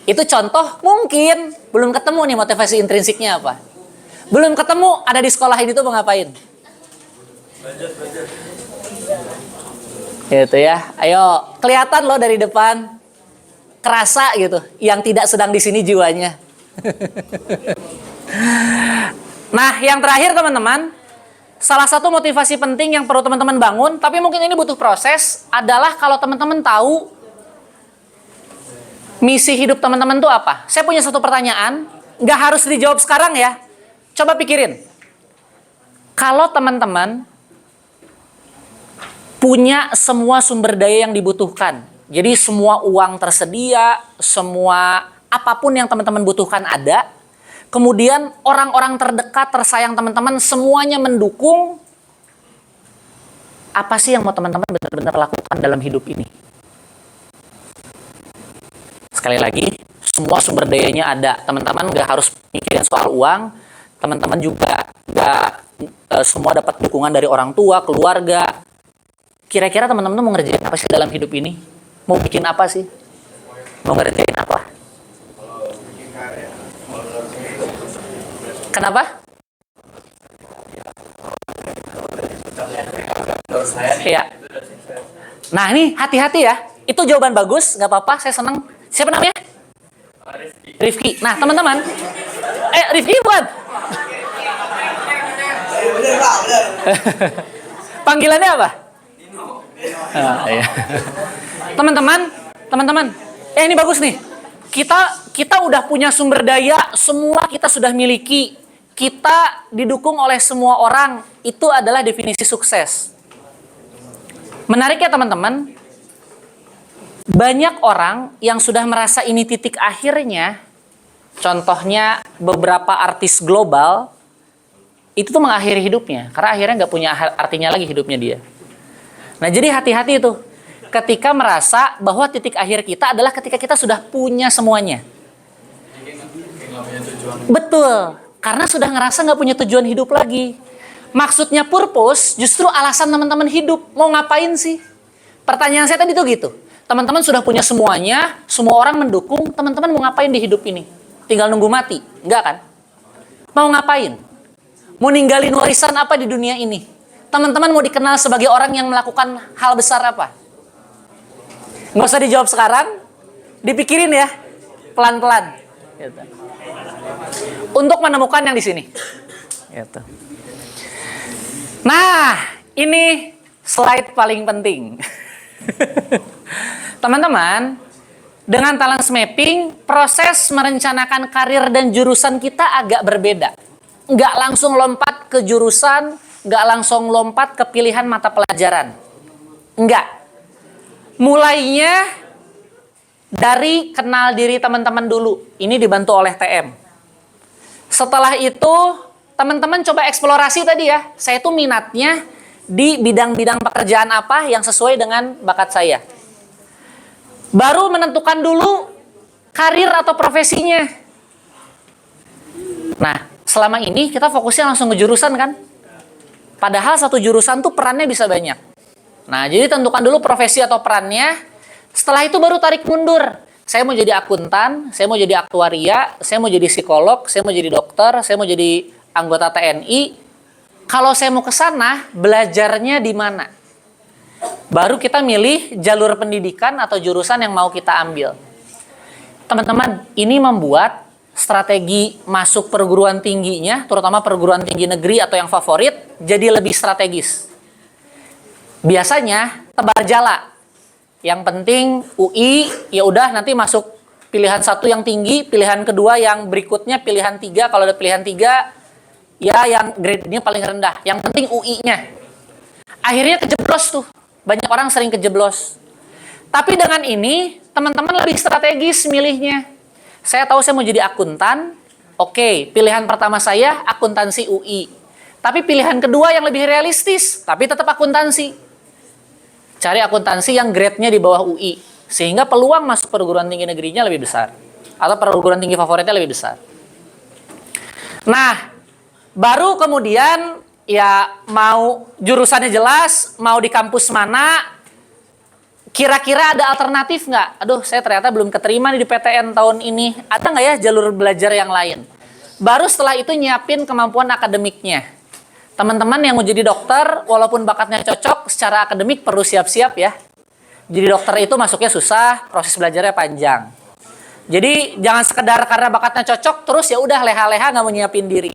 Itu contoh mungkin belum ketemu nih motivasi intrinsiknya apa. Belum ketemu, ada di sekolah ini tuh mau ngapain? Gitu ya. Ayo, kelihatan loh dari depan. Kerasa gitu, yang tidak sedang di sini jiwanya. Nah, yang terakhir teman-teman, salah satu motivasi penting yang perlu teman-teman bangun, tapi mungkin ini butuh proses, adalah kalau teman-teman tahu misi hidup teman-teman tuh apa. Saya punya satu pertanyaan, nggak harus dijawab sekarang ya. Coba pikirin. Kalau teman-teman punya semua sumber daya yang dibutuhkan, jadi semua uang tersedia, semua apapun yang teman-teman butuhkan ada, kemudian orang-orang terdekat, tersayang teman-teman semuanya mendukung, apa sih yang mau teman-teman benar-benar lakukan dalam hidup ini? Sekali lagi, semua sumber dayanya ada. Teman-teman nggak harus mikirin soal uang, teman-teman juga nggak semua dapat dukungan dari orang tua, keluarga. Kira-kira teman-teman mau ngerjain apa sih dalam hidup ini? Mau bikin apa sih? Mau ngerjain apa? Kenapa? Iya. Nah ini hati-hati ya. Itu jawaban bagus, nggak apa-apa. Saya senang. Siapa namanya? Rifki. Nah teman-teman, Rifki bukan? Panggilannya apa? Iya. Teman-teman, ini bagus nih. Kita udah punya sumber daya, semua kita sudah miliki. Kita didukung oleh semua orang. Itu adalah definisi sukses. Menarik ya teman-teman. Banyak orang yang sudah merasa ini titik akhirnya. Contohnya beberapa artis global itu tuh mengakhiri hidupnya karena akhirnya nggak punya artinya lagi hidupnya dia. Nah jadi hati-hati itu ketika merasa bahwa titik akhir kita adalah ketika kita sudah punya semuanya. Betul, karena sudah ngerasa nggak punya tujuan hidup lagi. Maksudnya purpose justru alasan teman-teman hidup. Mau ngapain sih? Pertanyaan saya tadi tuh gitu. Teman-teman sudah punya semuanya, semua orang mendukung, teman-teman mau ngapain di hidup ini? Tinggal nunggu mati? Enggak kan? Mau ngapain? Mau ninggalin warisan apa di dunia ini? Teman-teman mau dikenal sebagai orang yang melakukan hal besar apa? Nggak usah dijawab sekarang, dipikirin ya, pelan-pelan. Gitu. Untuk menemukan yang di sini. Gitu. Nah, ini slide paling penting. Teman-teman, dengan talent mapping, proses merencanakan karir dan jurusan kita agak berbeda. Nggak langsung lompat ke jurusan, nggak langsung lompat ke pilihan mata pelajaran. Enggak. Mulainya dari kenal diri teman-teman dulu. Ini dibantu oleh TM. Setelah itu, teman-teman coba eksplorasi tadi ya. Saya tuh minatnya di bidang-bidang pekerjaan apa yang sesuai dengan bakat saya. Baru menentukan dulu karir atau profesinya. Nah, selama ini kita fokusnya langsung ke jurusan kan? Padahal satu jurusan tuh perannya bisa banyak. Nah, jadi tentukan dulu profesi atau perannya. Setelah itu baru tarik mundur. Saya mau jadi akuntan, saya mau jadi aktuaria, saya mau jadi psikolog, saya mau jadi dokter, saya mau jadi anggota TNI. Kalau saya mau ke sana, belajarnya di mana? Baru kita milih jalur pendidikan atau jurusan yang mau kita ambil. Teman-teman, ini membuat strategi masuk perguruan tingginya, terutama perguruan tinggi negeri atau yang favorit, jadi lebih strategis. Biasanya tebar jala. Yang penting UI, ya udah nanti masuk pilihan 1 yang tinggi, pilihan kedua yang berikutnya pilihan 3. Kalau ada pilihan 3, ya yang grade-nya paling rendah. Yang penting UI-nya. Akhirnya kejeblos tuh. Banyak orang sering kejeblos. Tapi dengan ini, teman-teman lebih strategis milihnya. Saya tahu saya mau jadi akuntan. Oke, pilihan pertama saya akuntansi UI. Tapi pilihan kedua yang lebih realistis, tapi tetap akuntansi. Cari akuntansi yang grade-nya di bawah UI. Sehingga peluang masuk perguruan tinggi negerinya lebih besar. Atau perguruan tinggi favoritnya lebih besar. Nah, baru kemudian ya mau jurusannya jelas, mau di kampus mana, kira-kira ada alternatif nggak? Aduh, saya ternyata belum keterima nih di PTN tahun ini. Ada nggak ya jalur belajar yang lain? Baru setelah itu nyiapin kemampuan akademiknya. Teman-teman yang mau jadi dokter, walaupun bakatnya cocok, secara akademik perlu siap-siap ya. Jadi dokter itu masuknya susah, proses belajarnya panjang. Jadi jangan sekedar karena bakatnya cocok, terus ya udah leha-leha nggak mau nyiapin diri.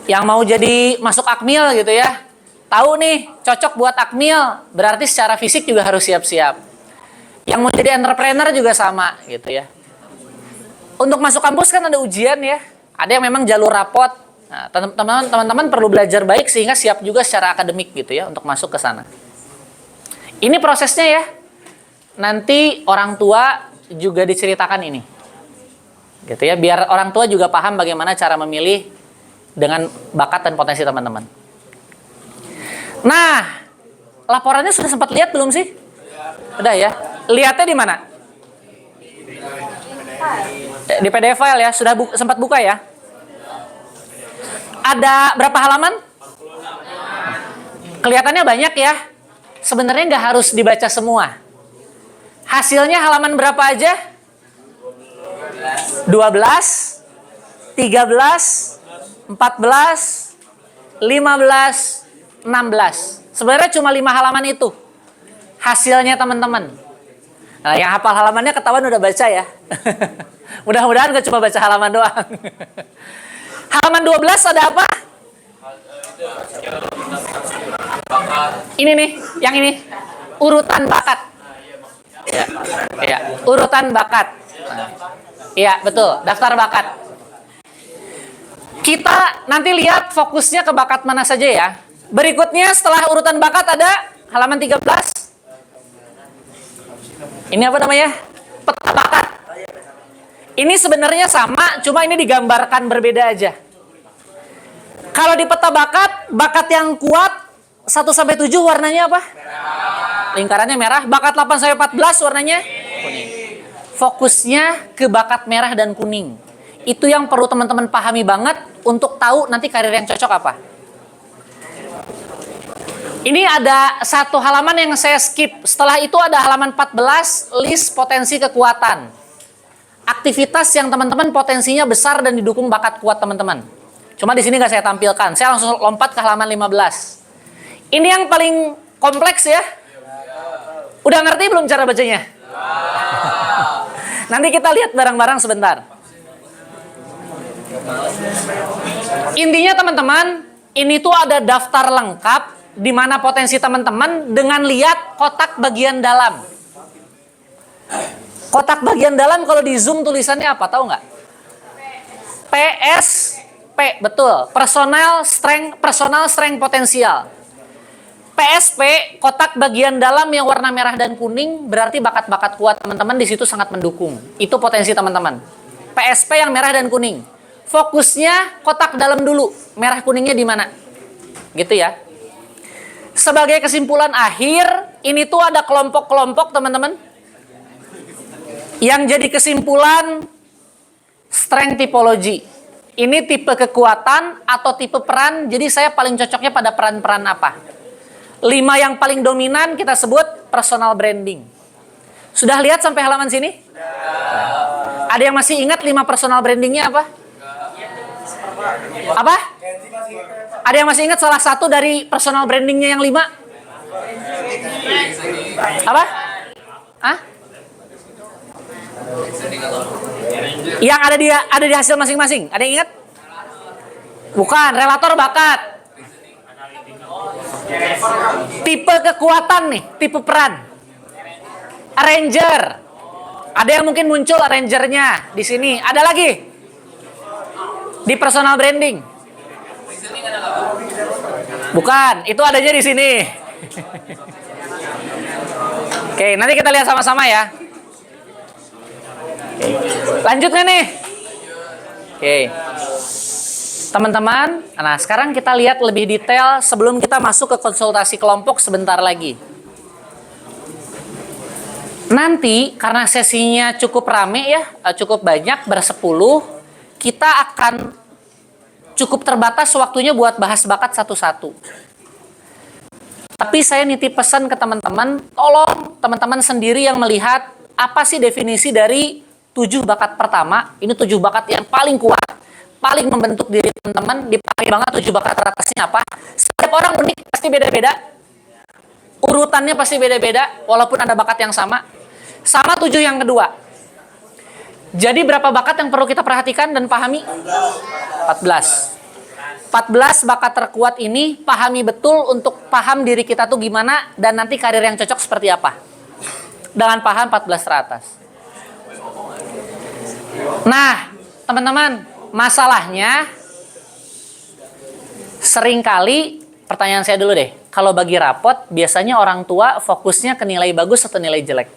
Yang mau jadi masuk Akmil gitu ya, tahu nih cocok buat Akmil, berarti secara fisik juga harus siap-siap. Yang mau jadi entrepreneur juga sama gitu ya. Untuk masuk kampus kan ada ujian ya, ada yang memang jalur rapot. Nah, teman-teman perlu belajar baik sehingga siap juga secara akademik gitu ya untuk masuk ke sana. Ini prosesnya ya. Nanti orang tua juga diceritakan ini. Gitu ya, biar orang tua juga paham bagaimana cara memilih dengan bakat dan potensi teman-teman. Nah, laporannya sudah sempat lihat belum sih? Udah ya. Lihatnya di mana? Di PDF file ya, sudah sempat buka ya? Ada berapa halaman? Kelihatannya banyak ya. Sebenarnya nggak harus dibaca semua. Hasilnya halaman berapa aja? 12, 13, 14, 15, 16. Sebenarnya cuma 5 halaman itu. Hasilnya teman-teman. Nah, yang hafal halamannya ketahuan udah baca ya. Mudah-mudahan gak cuma baca halaman doang. Halaman 12 ada apa? Ini nih, yang ini. Urutan bakat. Ya, urutan bakat. Iya, betul. Daftar bakat. Kita nanti lihat fokusnya ke bakat mana saja ya. Berikutnya setelah urutan bakat ada halaman 13. Ini apa namanya? Peta bakat. Ini sebenarnya sama, cuma ini digambarkan berbeda aja. Kalau di peta bakat, bakat yang kuat 1-7 warnanya apa? Lingkarannya merah. Bakat 8-14 warnanya kuning. Fokusnya ke bakat merah dan kuning. Itu yang perlu teman-teman pahami banget untuk tahu nanti karir yang cocok apa. Ini ada satu halaman yang saya skip. Setelah itu ada halaman 14, list potensi kekuatan. Aktivitas yang teman-teman potensinya besar dan didukung bakat kuat teman-teman. Cuma di sini nggak saya tampilkan. Saya langsung lompat ke halaman 15. Ini yang paling kompleks ya. Udah ngerti belum cara bacanya? Nanti kita lihat bareng-bareng sebentar. Intinya teman-teman, ini tuh ada daftar lengkap di mana potensi teman-teman dengan lihat kotak bagian dalam. Kotak bagian dalam kalau di Zoom tulisannya apa? Tahu nggak? PSP, betul. Personal strength potensial. PSP, kotak bagian dalam yang warna merah dan kuning, berarti bakat-bakat kuat teman-teman di situ sangat mendukung. Itu potensi teman-teman. PSP yang merah dan kuning. Fokusnya kotak dalam dulu, merah kuningnya di mana? Gitu ya. Sebagai kesimpulan akhir, ini tuh ada kelompok-kelompok teman-teman. Yang jadi kesimpulan strength typology. Ini tipe kekuatan atau tipe peran, jadi saya paling cocoknya pada peran-peran apa? 5 yang paling dominan kita sebut personal branding. Sudah lihat sampai halaman sini? Ada yang masih ingat 5 personal brandingnya apa? Apa? Ada yang masih ingat salah satu dari personal brandingnya yang 5? Apa? Hah? Yang ada di hasil masing-masing. Ada yang ingat? Bukan, relator bakat. Tipe kekuatan nih, tipe peran. Arranger. Ada yang mungkin muncul arrangernya di sini. Ada lagi di personal branding. Bukan, itu adanya di sini. Oke, nanti kita lihat sama-sama ya. Lanjut nggak nih? Oke. Teman-teman, nah sekarang kita lihat lebih detail sebelum kita masuk ke konsultasi kelompok sebentar lagi. Nanti karena sesinya cukup rame ya, cukup banyak, bersepuluh, kita akan cukup terbatas waktunya buat bahas bakat satu-satu. Tapi saya nitip pesan ke teman-teman, tolong teman-teman sendiri yang melihat apa sih definisi dari 7 bakat pertama. Ini 7 bakat yang paling kuat, paling membentuk diri teman-teman. Dipahami banget 7 bakat teratasnya apa. Setiap orang unik, pasti beda-beda. Urutannya pasti beda-beda, walaupun ada bakat yang sama. Sama 7 yang kedua. Jadi berapa bakat yang perlu kita perhatikan dan pahami? 14. 14 bakat terkuat ini pahami betul untuk paham diri kita tuh gimana dan nanti karir yang cocok seperti apa. Dengan paham 14 teratas. Nah, teman-teman, masalahnya seringkali, pertanyaan saya dulu deh, kalau bagi rapot biasanya orang tua fokusnya ke nilai bagus atau nilai jelek?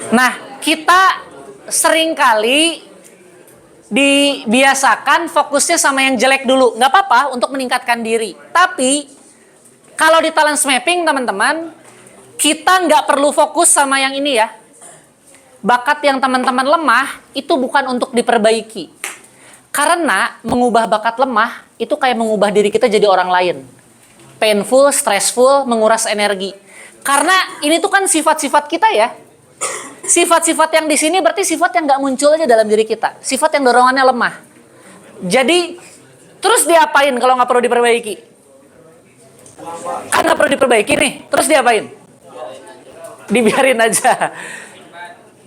Nah, kita seringkali dibiasakan fokusnya sama yang jelek dulu. Nggak apa-apa untuk meningkatkan diri. Tapi, kalau di talent mapping, teman-teman, kita nggak perlu fokus sama yang ini ya. Bakat yang teman-teman lemah, itu bukan untuk diperbaiki. Karena mengubah bakat lemah, itu kayak mengubah diri kita jadi orang lain. Painful, stressful, menguras energi. Karena ini tuh kan sifat-sifat kita ya. Sifat-sifat yang di sini berarti sifat yang nggak muncul aja dalam diri kita. Sifat yang dorongannya lemah. Jadi, terus diapain kalau nggak perlu diperbaiki? Kan nggak perlu diperbaiki nih. Terus diapain? Dibiarin aja.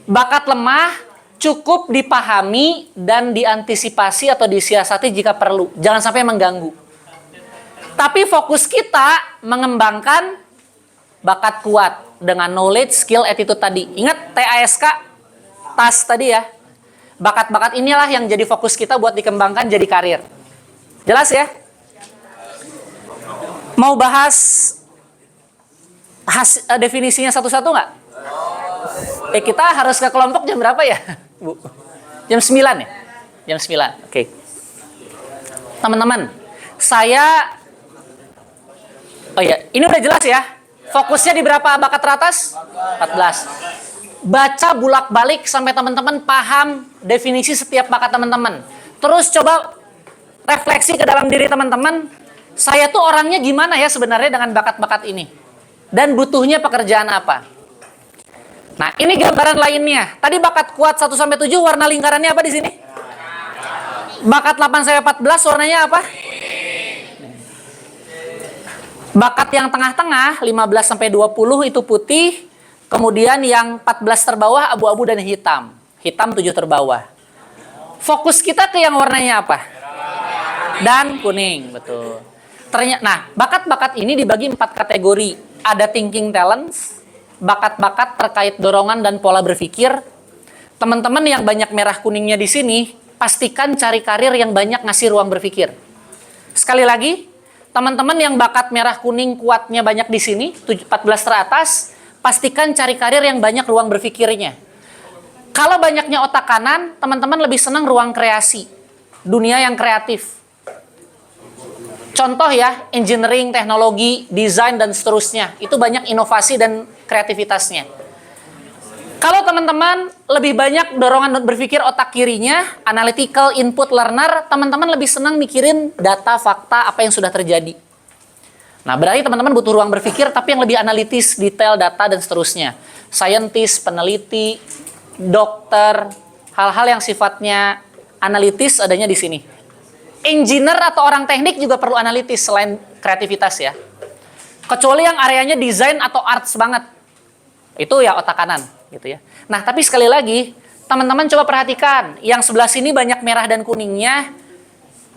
Bakat lemah cukup dipahami dan diantisipasi atau disiasati jika perlu. Jangan sampai mengganggu. Tapi fokus kita mengembangkan bakat kuat dengan knowledge, skill, attitude tadi. Ingat TASK, TAS tadi ya. Bakat-bakat inilah yang jadi fokus kita buat dikembangkan jadi karir. Jelas ya? Mau bahas definisinya satu-satu nggak? Kita harus ke kelompok jam berapa ya, Bu? Jam 9 ya? Jam 9, oke. Teman-teman, ini udah jelas ya? Fokusnya di berapa bakat teratas? 14. Baca bulak-balik sampai teman-teman paham definisi setiap bakat teman-teman. Terus coba refleksi ke dalam diri teman-teman. Saya tuh orangnya gimana ya sebenarnya dengan bakat-bakat ini? Dan butuhnya pekerjaan apa? Nah, ini gambaran lainnya. Tadi bakat kuat 1-7 warna lingkarannya apa di sini? Bakat 8-14 warnanya apa? Bakat yang tengah-tengah 15-20 itu putih, kemudian yang 14 terbawah abu-abu dan hitam. Hitam 7 terbawah. Fokus kita ke yang warnanya apa? Dan kuning, betul. Nah, bakat-bakat ini dibagi 4 kategori. Ada thinking talents, bakat-bakat terkait dorongan dan pola berpikir. Teman-teman yang banyak merah kuningnya di sini, pastikan cari karir yang banyak ngasih ruang berpikir. Sekali lagi, teman-teman yang bakat merah kuning kuatnya banyak di sini, 14 teratas, pastikan cari karir yang banyak ruang berpikirnya. Kalau banyaknya otak kanan, teman-teman lebih senang ruang kreasi, dunia yang kreatif. Contoh ya, engineering, teknologi, desain, dan seterusnya. Itu banyak inovasi dan kreativitasnya. Kalau teman-teman lebih banyak dorongan berpikir otak kirinya, analytical input learner, teman-teman lebih senang mikirin data, fakta, apa yang sudah terjadi. Nah, berarti teman-teman butuh ruang berpikir, tapi yang lebih analitis, detail, data, dan seterusnya. Scientist, peneliti, dokter, hal-hal yang sifatnya analitis adanya di sini. Engineer atau orang teknik juga perlu analitis selain kreativitas ya. Kecuali yang areanya desain atau arts banget. Itu ya otak kanan, gitu ya. Nah, tapi sekali lagi, teman-teman coba perhatikan, yang sebelah sini banyak merah dan kuningnya,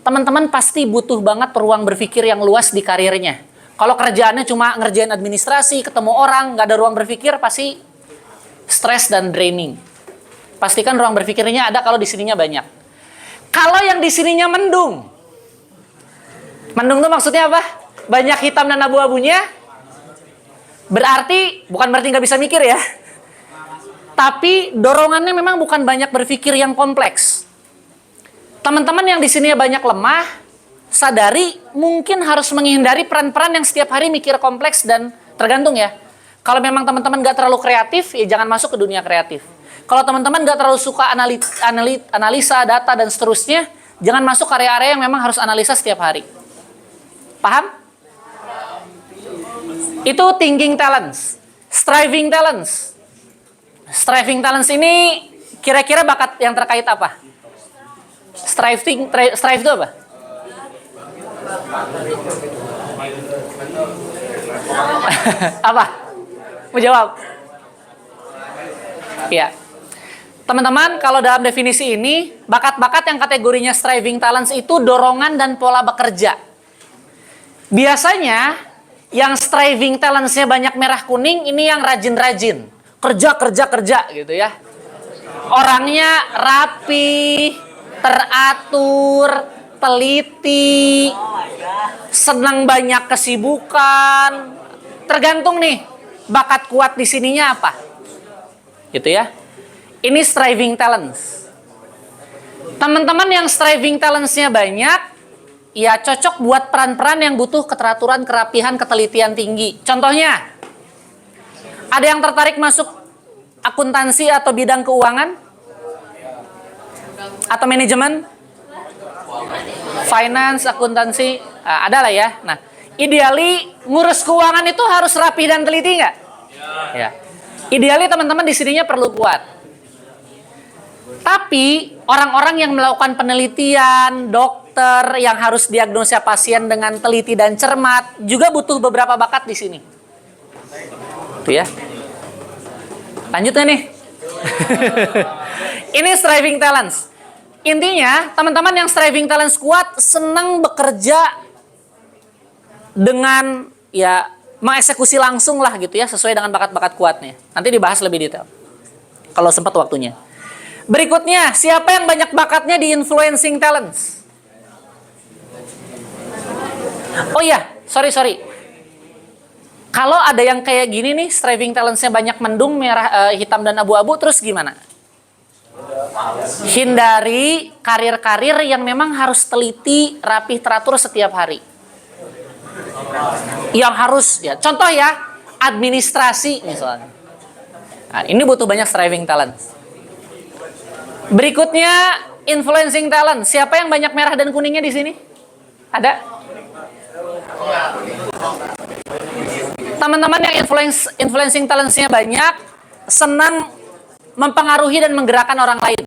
teman-teman pasti butuh banget ruang berpikir yang luas di karirnya. Kalau kerjaannya cuma ngerjain administrasi, ketemu orang, nggak ada ruang berpikir, pasti stres dan draining. Pastikan ruang berpikirnya ada kalau di sininya banyak. Kalau yang di sininya mendung. Mendung tuh maksudnya apa? Banyak hitam dan abu-abunya. Bukan berarti nggak bisa mikir ya. Tapi dorongannya memang bukan banyak berpikir yang kompleks. Teman-teman yang di sini banyak lemah, sadari mungkin harus menghindari peran-peran yang setiap hari mikir kompleks dan tergantung ya. Kalau memang teman-teman nggak terlalu kreatif, ya jangan masuk ke dunia kreatif. Kalau teman-teman nggak terlalu suka analisa, data, dan seterusnya, jangan masuk area-area yang memang harus analisa setiap hari. Paham? Itu thinking talents. Striving talents. Striving talents ini kira-kira bakat yang terkait apa? Strive itu apa? Apa? Mau jawab? Ya. Teman-teman, kalau dalam definisi ini, bakat-bakat yang kategorinya striving talents itu dorongan dan pola bekerja. Biasanya, yang striving talentsnya banyak merah kuning, ini yang rajin-rajin. Kerja gitu ya. Orangnya rapi, teratur, teliti, senang banyak kesibukan. Tergantung nih, bakat kuat di sininya apa. Gitu ya. Ini striving talents. Teman-teman yang striving talentsnya banyak, ya cocok buat peran-peran yang butuh keteraturan, kerapihan, ketelitian tinggi. Contohnya, ada yang tertarik masuk akuntansi atau bidang keuangan? Atau manajemen? Finance, akuntansi, ada lah ya. Nah, ideali ngurus keuangan itu harus rapi dan teliti nggak? Ya. Ideali teman-teman di sininya perlu kuat. Tapi orang-orang yang melakukan penelitian, dokter yang harus diagnosa pasien dengan teliti dan cermat juga butuh beberapa bakat di sini. Tuh ya. Lanjut nih. Ini striving talents. Intinya, teman-teman yang striving talents kuat senang bekerja dengan ya mengeksekusi langsung lah gitu ya, sesuai dengan bakat-bakat kuatnya. Nanti dibahas lebih detail kalau sempat waktunya. Berikutnya, siapa yang banyak bakatnya di influencing talents? Oh iya, sorry. Kalau ada yang kayak gini nih, striving talentsnya banyak mendung, merah, hitam dan abu-abu, terus gimana? Hindari karir-karir yang memang harus teliti, rapih, teratur setiap hari. Yang harus, ya contoh ya, administrasi misalnya. Nah, ini butuh banyak striving talents. Berikutnya, influencing talent. Siapa yang banyak merah dan kuningnya di sini? Ada? Teman-teman yang influencing talentsnya banyak, senang mempengaruhi dan menggerakkan orang lain.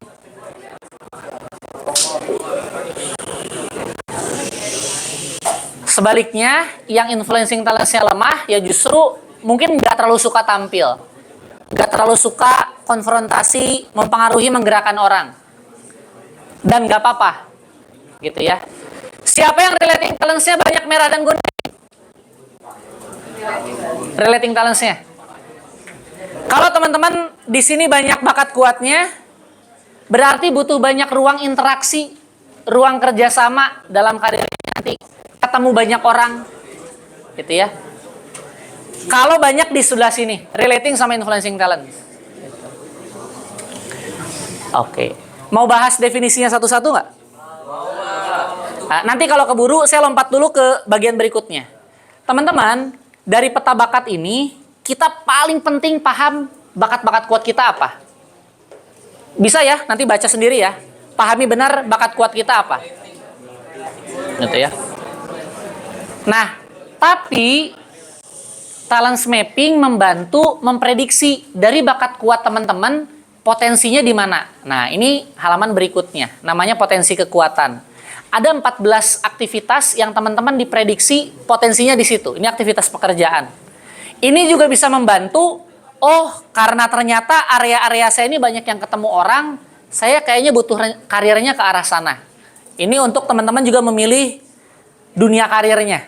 Sebaliknya, yang influencing talentsnya lemah, ya justru mungkin nggak terlalu suka tampil. Nggak terlalu suka konfrontasi, mempengaruhi, menggerakkan orang. Dan nggak apa-apa. Gitu ya. Siapa yang relating talentsnya banyak merah dan kuning? Relating talentsnya. Kalau teman-teman di sini banyak bakat kuatnya, berarti butuh banyak ruang interaksi, ruang kerjasama dalam karirnya nanti. Ketemu banyak orang, gitu ya. Kalau banyak di sebelah sini, relating sama influencing talent. Oke. Mau bahas definisinya satu-satu nggak? Nah, nanti kalau keburu, saya lompat dulu ke bagian berikutnya. Teman-teman, dari peta bakat ini, kita paling penting paham bakat-bakat kuat kita apa. Bisa ya, nanti baca sendiri ya. Pahami benar bakat kuat kita apa. Gitu ya. Nah, tapi talents mapping membantu memprediksi dari bakat kuat teman-teman potensinya di mana. Nah, ini halaman berikutnya. Namanya potensi kekuatan. Ada 14 aktivitas yang teman-teman diprediksi potensinya di situ. Ini aktivitas pekerjaan. Ini juga bisa membantu oh karena ternyata area-area saya ini banyak yang ketemu orang, saya kayaknya butuh karirnya ke arah sana. Ini untuk teman-teman juga memilih dunia karirnya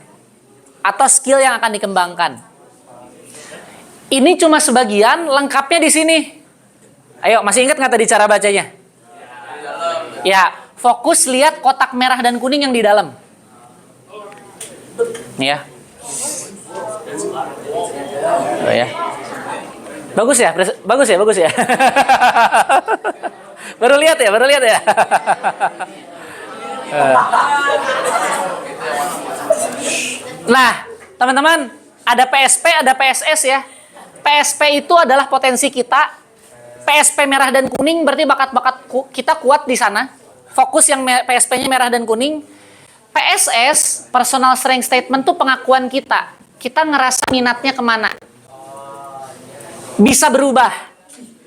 atau skill yang akan dikembangkan. Ini cuma sebagian, lengkapnya di sini. Ayo, masih ingat nggak tadi cara bacanya? Ya, fokus lihat kotak merah dan kuning yang di dalam. Nih ya. Oh ya. Bagus ya, bagus ya, bagus ya. Baru lihat ya, baru lihat ya. Nah, teman-teman, ada PSP, ada PSS ya. PSP itu adalah potensi kita. PSP merah dan kuning berarti bakat-bakat kita kuat di sana. Fokus yang PSP-nya merah dan kuning. PSS, personal strength statement, itu pengakuan kita. Kita ngerasa minatnya kemana. Bisa berubah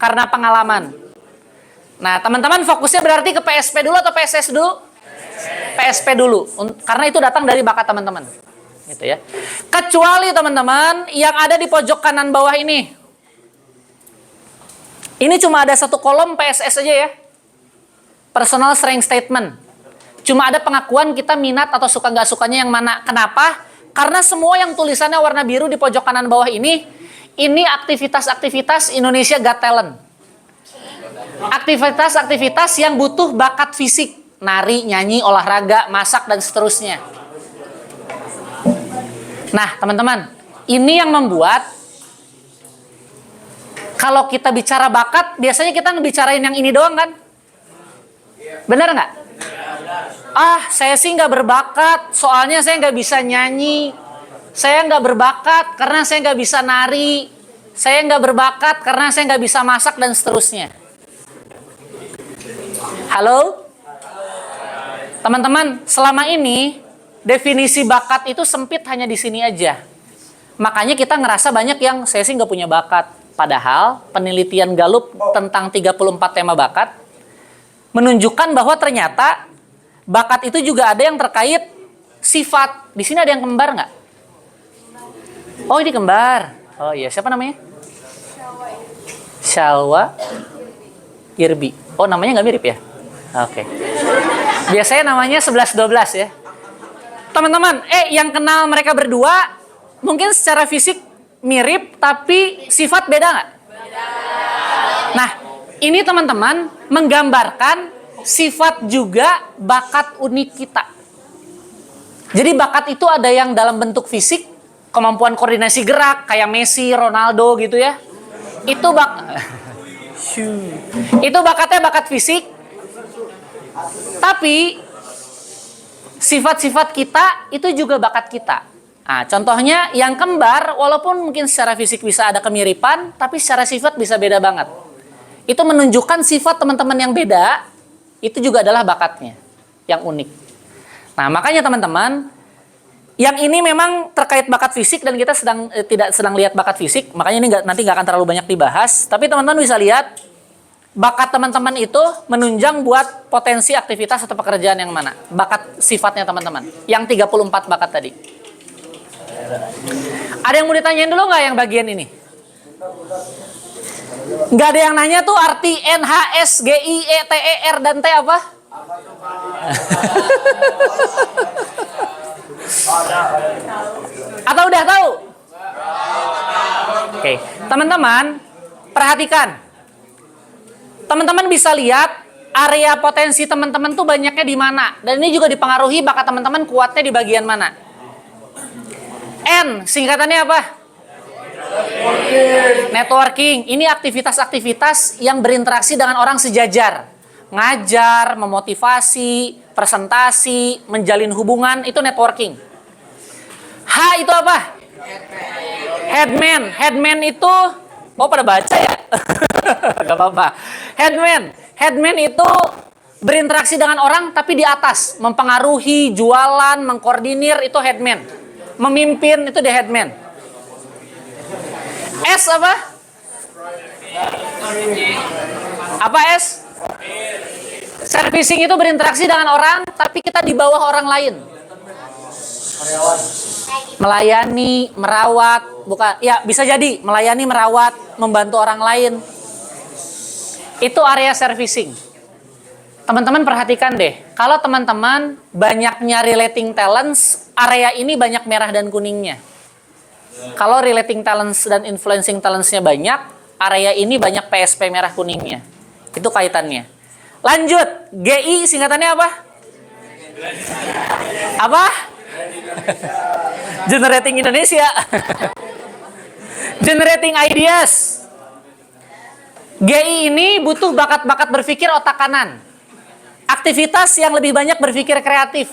karena pengalaman. Nah, teman-teman fokusnya berarti ke PSP dulu atau PSS dulu? PSP dulu, karena itu datang dari bakat teman-teman. Gitu ya. Kecuali teman-teman yang ada di pojok kanan bawah ini. Ini cuma ada satu kolom PSS aja ya. Personal strength statement. Cuma ada pengakuan kita minat atau suka nggak sukanya yang mana. Kenapa? Karena semua yang tulisannya warna biru di pojok kanan bawah ini aktivitas-aktivitas Indonesia Got Talent. Aktivitas-aktivitas yang butuh bakat fisik. Nari, nyanyi, olahraga, masak, dan seterusnya. Nah, teman-teman, ini yang membuat kalau kita bicara bakat, biasanya kita ngebicarain yang ini doang kan? Bener nggak? Ah, saya sih nggak berbakat, soalnya saya nggak bisa nyanyi. Saya nggak berbakat karena saya nggak bisa nari. Saya nggak berbakat karena saya nggak bisa masak, dan seterusnya. Halo? Teman-teman, selama ini definisi bakat itu sempit hanya di sini aja. Makanya kita ngerasa banyak yang saya sih nggak punya bakat. Padahal penelitian Gallup tentang 34 tema bakat menunjukkan bahwa ternyata bakat itu juga ada yang terkait sifat. Di sini ada yang kembar nggak? Oh, ini kembar. Oh iya, siapa namanya? Shalwa Irbi. Oh, namanya nggak mirip ya? Oke. Biasanya namanya 11-12 ya. Teman-teman, yang kenal mereka berdua mungkin secara fisik mirip, tapi sifat beda nggak? Nah, ini teman-teman menggambarkan sifat juga bakat unik kita. Jadi bakat itu ada yang dalam bentuk fisik, kemampuan koordinasi gerak kayak Messi, Ronaldo gitu ya. Itu itu bakatnya bakat fisik. Tapi sifat-sifat kita itu juga bakat kita. Nah, contohnya yang kembar, walaupun mungkin secara fisik bisa ada kemiripan, tapi secara sifat bisa beda banget. Itu menunjukkan sifat teman-teman yang beda, itu juga adalah bakatnya, yang unik. Nah, makanya teman-teman, yang ini memang terkait bakat fisik dan kita tidak sedang lihat bakat fisik, makanya ini nanti nggak akan terlalu banyak dibahas. Tapi teman-teman bisa lihat, bakat teman-teman itu menunjang buat potensi aktivitas atau pekerjaan yang mana. Bakat sifatnya teman-teman, yang 34 bakat tadi. Ada yang mau ditanyain dulu nggak yang bagian ini? Nggak ada yang nanya tuh arti N, H, S, G, I, E, T, E, R, dan T apa? Atau udah tahu? Oke, teman-teman perhatikan. Teman-teman bisa lihat area potensi teman-teman tuh banyaknya di mana. Dan ini juga dipengaruhi bakat teman-teman kuatnya di bagian mana. N, singkatannya apa? Networking. Ini aktivitas-aktivitas yang berinteraksi dengan orang sejajar. Ngajar, memotivasi, presentasi, menjalin hubungan, itu networking. H itu apa? Headman. Headman itu, oh pada baca ya? Gak apa-apa. Headman itu berinteraksi dengan orang tapi di atas. Mempengaruhi, jualan, mengkoordinir, itu headman. Memimpin, itu the headman. S apa? Apa S? Servicing itu berinteraksi dengan orang tapi kita di bawah orang lain. Melayani, merawat, bukan? Ya, bisa jadi melayani, merawat, membantu orang lain. Itu area servicing. Teman-teman perhatikan deh, kalau teman-teman banyaknya relating talents, area ini banyak merah dan kuningnya. Kalau relating talents dan influencing talentsnya banyak, area ini banyak PSP merah kuningnya. Itu kaitannya. Lanjut, GI singkatannya apa? Apa? Generating Indonesia. Generating ideas. GI ini butuh bakat-bakat berpikir otak kanan. Aktivitas yang lebih banyak berpikir kreatif.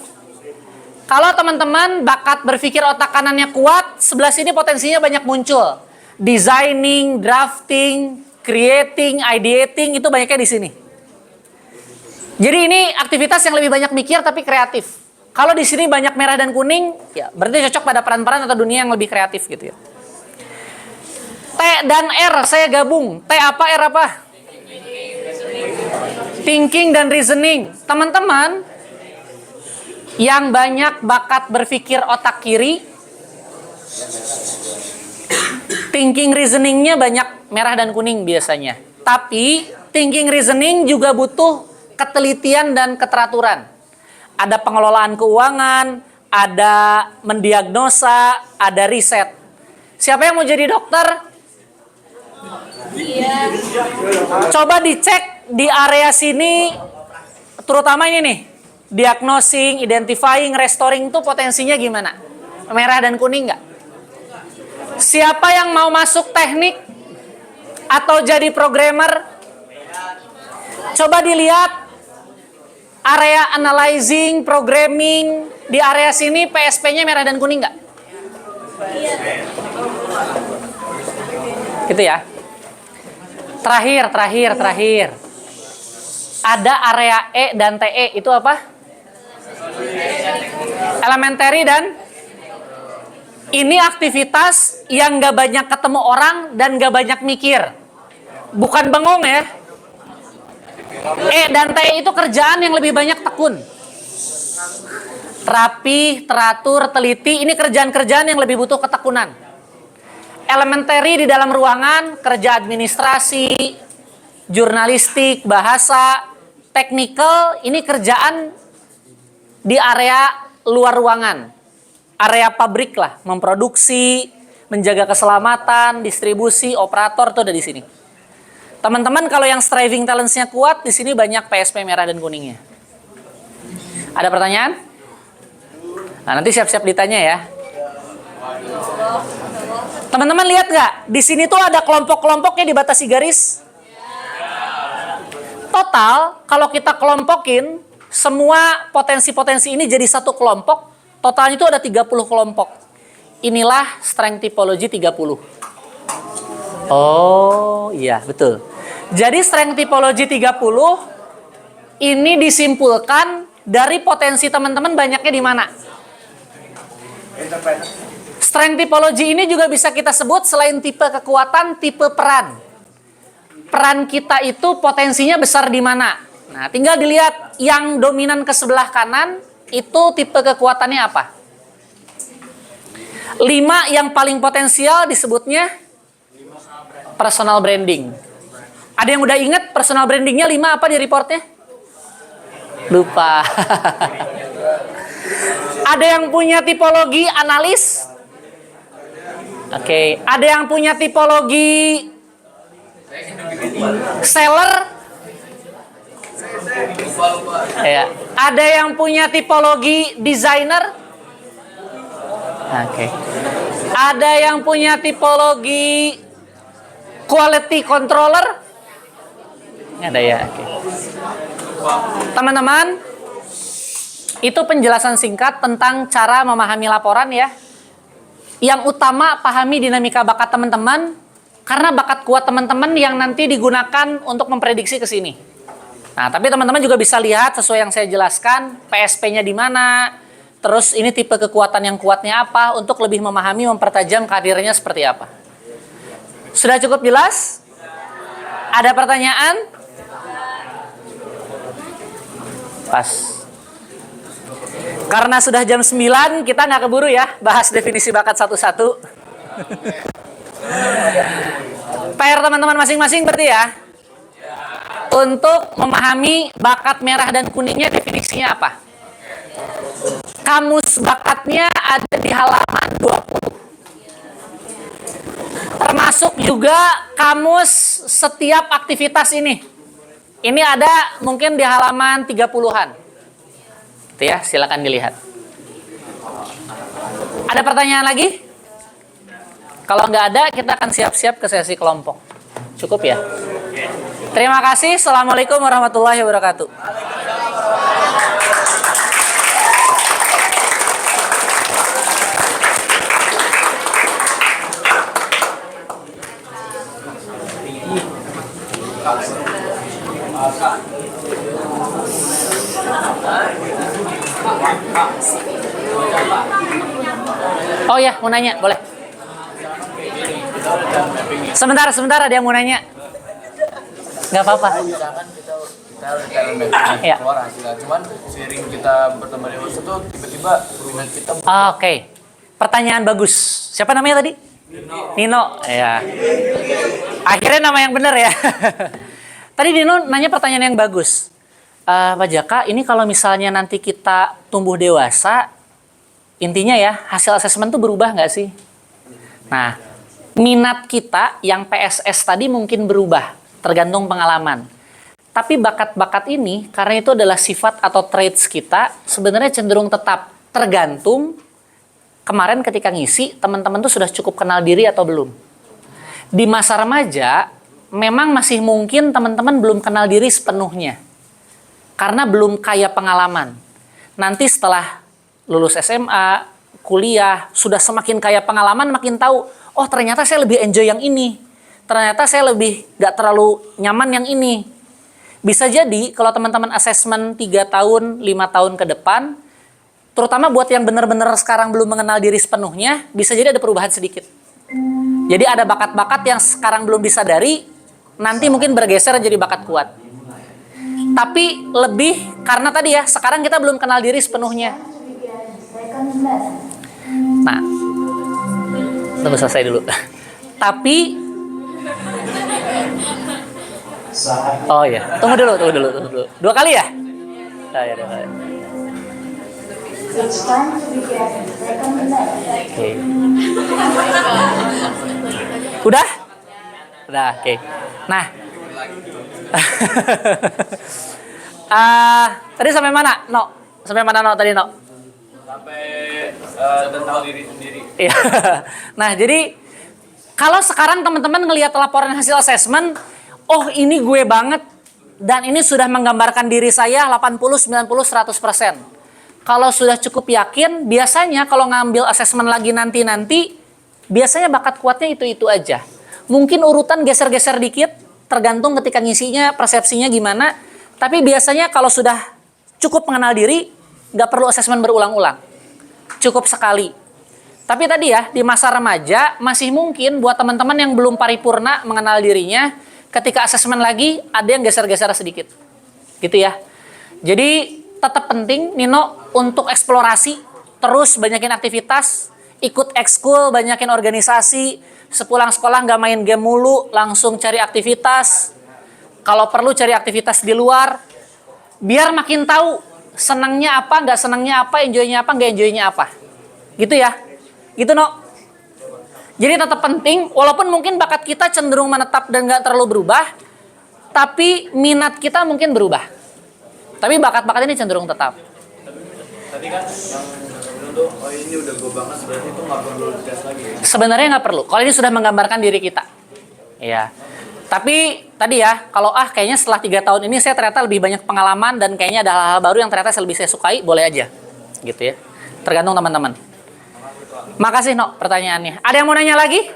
Kalau teman-teman bakat berpikir otak kanannya kuat, sebelah sini potensinya banyak muncul. Designing, drafting, creating, ideating, itu banyaknya di sini. Jadi ini aktivitas yang lebih banyak mikir tapi kreatif. Kalau di sini banyak merah dan kuning, ya berarti cocok pada peran-peran atau dunia yang lebih kreatif gitu ya. T dan R saya gabung. T apa, R apa? Thinking dan reasoning. Teman-teman yang banyak bakat berpikir otak kiri, thinking reasoningnya banyak merah dan kuning biasanya. Tapi thinking reasoning juga butuh ketelitian dan keteraturan. Ada pengelolaan keuangan, ada mendiagnosa, ada riset. Siapa yang mau jadi dokter? Iya. Coba dicek di area sini, terutama ini nih, diagnosing, identifying, restoring itu potensinya gimana? Merah dan kuning nggak? Siapa yang mau masuk teknik atau jadi programmer? Coba dilihat area analyzing, programming, di area sini PSP-nya merah dan kuning nggak? Gitu ya. Terakhir. Ada area E dan TE, itu apa? Elementary dan ini aktivitas yang nggak banyak ketemu orang dan nggak banyak mikir. Bukan bengong ya. E dan TE itu kerjaan yang lebih banyak tekun. Rapi, teratur, teliti, ini kerjaan-kerjaan yang lebih butuh ketekunan. Elementary di dalam ruangan, kerja administrasi, jurnalistik, bahasa, technical, ini kerjaan di area luar ruangan. Area pabrik lah, memproduksi, menjaga keselamatan, distribusi, operator tuh ada di sini. Teman-teman kalau yang striving talentsnya kuat, di sini banyak PSP merah dan kuningnya. Ada pertanyaan? Nah, nanti siap-siap ditanya ya. Teman-teman lihat nggak? Di sini tuh ada kelompok-kelompoknya dibatasi garis. Total, kalau kita kelompokin, semua potensi-potensi ini jadi satu kelompok, totalnya itu ada 30 kelompok. Inilah strength typology 30. Oh, iya, betul. Jadi strength typology 30 ini disimpulkan dari potensi teman-teman banyaknya di mana? Strength typology ini juga bisa kita sebut selain tipe kekuatan, tipe peran. Peran kita itu potensinya besar di mana? Nah, tinggal dilihat yang dominan ke sebelah kanan itu tipe kekuatannya apa? 5 yang paling potensial disebutnya personal branding. Ada yang udah ingat personal brandingnya 5 apa di reportnya? Lupa. Ada yang punya tipologi analis? Oke. Ada yang punya tipologi seller? Ya. Ada yang punya tipologi designer? Oke. Ada yang punya tipologi quality controller? Ada ya. Oke. Teman-teman, itu penjelasan singkat tentang cara memahami laporan ya. Yang utama pahami dinamika bakat teman-teman, karena bakat kuat teman-teman yang nanti digunakan untuk memprediksi ke sini. Nah, tapi teman-teman juga bisa lihat sesuai yang saya jelaskan, PSP-nya di mana, terus ini tipe kekuatan yang kuatnya apa, untuk lebih memahami, mempertajam karirnya seperti apa. Sudah cukup jelas? Ada pertanyaan? Pas. Karena sudah jam 9, kita nggak keburu ya bahas definisi bakat satu-satu. PR teman-teman masing-masing berarti ya. Untuk memahami bakat merah dan kuningnya definisinya apa? Kamus bakatnya ada di halaman 20. Termasuk juga kamus setiap aktivitas ini. Ini ada mungkin di halaman 30-an. Itu ya, silakan dilihat. Ada pertanyaan lagi? Kalau nggak ada, kita akan siap-siap ke sesi kelompok. Cukup ya? Terima kasih. Assalamualaikum warahmatullahi wabarakatuh. Oh ya, mau nanya, boleh. Sebentar, ada yang mau nanya. Nggak apa-apa. Misalkan kita talent mapping Iya. keluar hasilnya, cuman seiring kita bertambah dewasa tuh tiba-tiba minat kita Oke. Pertanyaan bagus. Siapa namanya tadi? Nino. Ya. Akhirnya nama yang benar ya. Tadi Nino nanya pertanyaan yang bagus. Pak Jaka, ini kalau misalnya nanti kita tumbuh dewasa, intinya ya, hasil asesmen tuh berubah nggak sih? Nah, minat kita yang PSS tadi mungkin berubah, tergantung pengalaman. Tapi bakat-bakat ini, karena itu adalah sifat atau traits kita, sebenarnya cenderung tetap tergantung kemarin ketika ngisi, teman-teman tuh sudah cukup kenal diri atau belum. Di masa remaja, memang masih mungkin teman-teman belum kenal diri sepenuhnya. Karena belum kaya pengalaman. Nanti setelah lulus SMA, kuliah, sudah semakin kaya pengalaman, makin tahu, oh ternyata saya lebih enjoy yang ini. Ternyata saya lebih gak terlalu nyaman yang ini. Bisa jadi kalau teman-teman asesmen 3 tahun, 5 tahun ke depan, terutama buat yang benar-benar sekarang belum mengenal diri sepenuhnya, bisa jadi ada perubahan sedikit. Jadi ada bakat-bakat yang sekarang belum disadari, nanti mungkin bergeser jadi bakat kuat. Tapi lebih karena tadi ya, sekarang kita belum kenal diri sepenuhnya. Nah, tunggu selesai dulu. Tapi, oh ya, tunggu dulu. 2 kali ya? Nah, ya, 2 kali. Oke. Udah? Udah, oke. Nah. Tadi sampai mana? No. Sampai mana No tadi No? sampai tahu diri sendiri. Iya. Nah, jadi kalau sekarang teman-teman ngelihat laporan hasil asesmen, oh ini gue banget dan ini sudah menggambarkan diri saya 80, 90, 100%. Kalau sudah cukup yakin, biasanya kalau ngambil asesmen lagi nanti, biasanya bakat kuatnya itu-itu aja. Mungkin urutan geser-geser dikit, tergantung ketika ngisinya, persepsinya gimana. Tapi biasanya kalau sudah cukup mengenal diri, nggak perlu asesmen berulang-ulang. Cukup sekali. Tapi tadi ya, di masa remaja, masih mungkin buat teman-teman yang belum paripurna mengenal dirinya, ketika asesmen lagi, ada yang geser-geser sedikit. Gitu ya. Jadi, tetap penting, Nino, untuk eksplorasi, terus banyakin aktivitas, ikut ekskul, banyakin organisasi, sepulang sekolah nggak main game mulu, langsung cari aktivitas. Kalau perlu cari aktivitas di luar, biar makin tahu senangnya apa, nggak senangnya apa, enjoynya apa, nggak enjoynya apa. Gitu ya. Gitu No. Jadi tetap penting, walaupun mungkin bakat kita cenderung menetap dan nggak terlalu berubah, tapi minat kita mungkin berubah. Tapi bakat-bakat ini cenderung tetap. Tadi kan yang itu, oh ini udah gue banget, berarti itu nggak perlu tes lagi. Sebenarnya nggak perlu. Kalau ini sudah menggambarkan diri kita. Iya. Tapi tadi ya, kalau kayaknya setelah 3 tahun ini saya ternyata lebih banyak pengalaman dan kayaknya ada hal-hal baru yang ternyata lebih saya sukai, boleh aja. Gitu ya. Tergantung teman-teman. Makasih No pertanyaannya. Ada yang mau nanya lagi?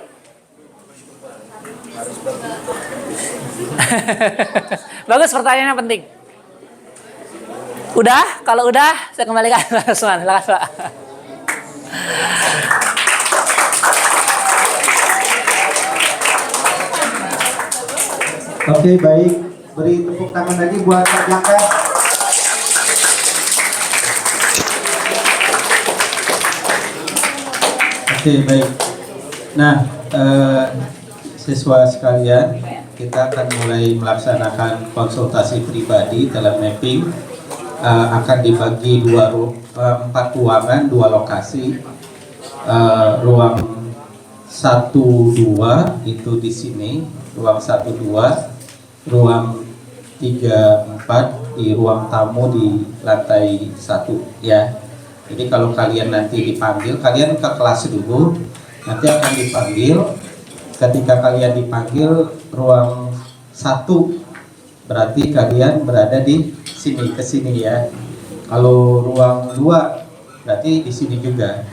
Bagus, pertanyaannya penting. Udah? Kalau udah, saya kembalikan Pak Usman. Silakan Pak. Oke, baik. Beri tepuk tangan lagi buat Pak Jaka. Oke, baik. Nah, siswa sekalian, kita akan mulai melaksanakan konsultasi pribadi dalam mapping. Akan dibagi 4 ruangan, 2 lokasi. Ruang 1-2 itu di sini, ruang 1-2, ruang 3-4 di ruang tamu di lantai 1 ya. Jadi kalau kalian nanti dipanggil, kalian ke kelas dulu, nanti akan dipanggil. Ketika kalian dipanggil ruang 1, berarti kalian berada di sini, ke sini ya. Kalau ruang 2 berarti di sini juga.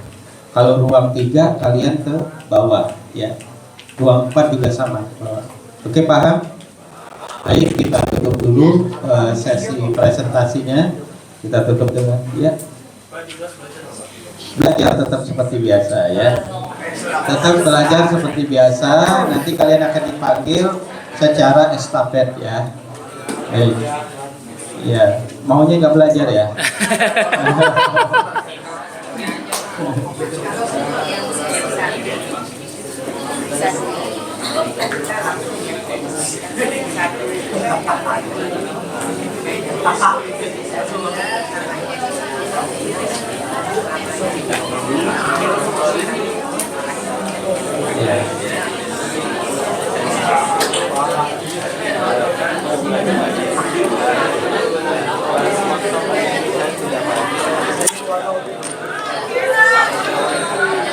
Kalau ruang 3 kalian ke bawah ya. Ruang 4 juga sama ke bawah. Oke, paham? Baik, kita tutup dulu sesi presentasinya. Kita tutup dengan ya. Belajar tetap seperti biasa ya. Tetap belajar seperti biasa. Nanti kalian akan dipanggil secara estafet ya. Baik. Ya, maunya nggak belajar ya.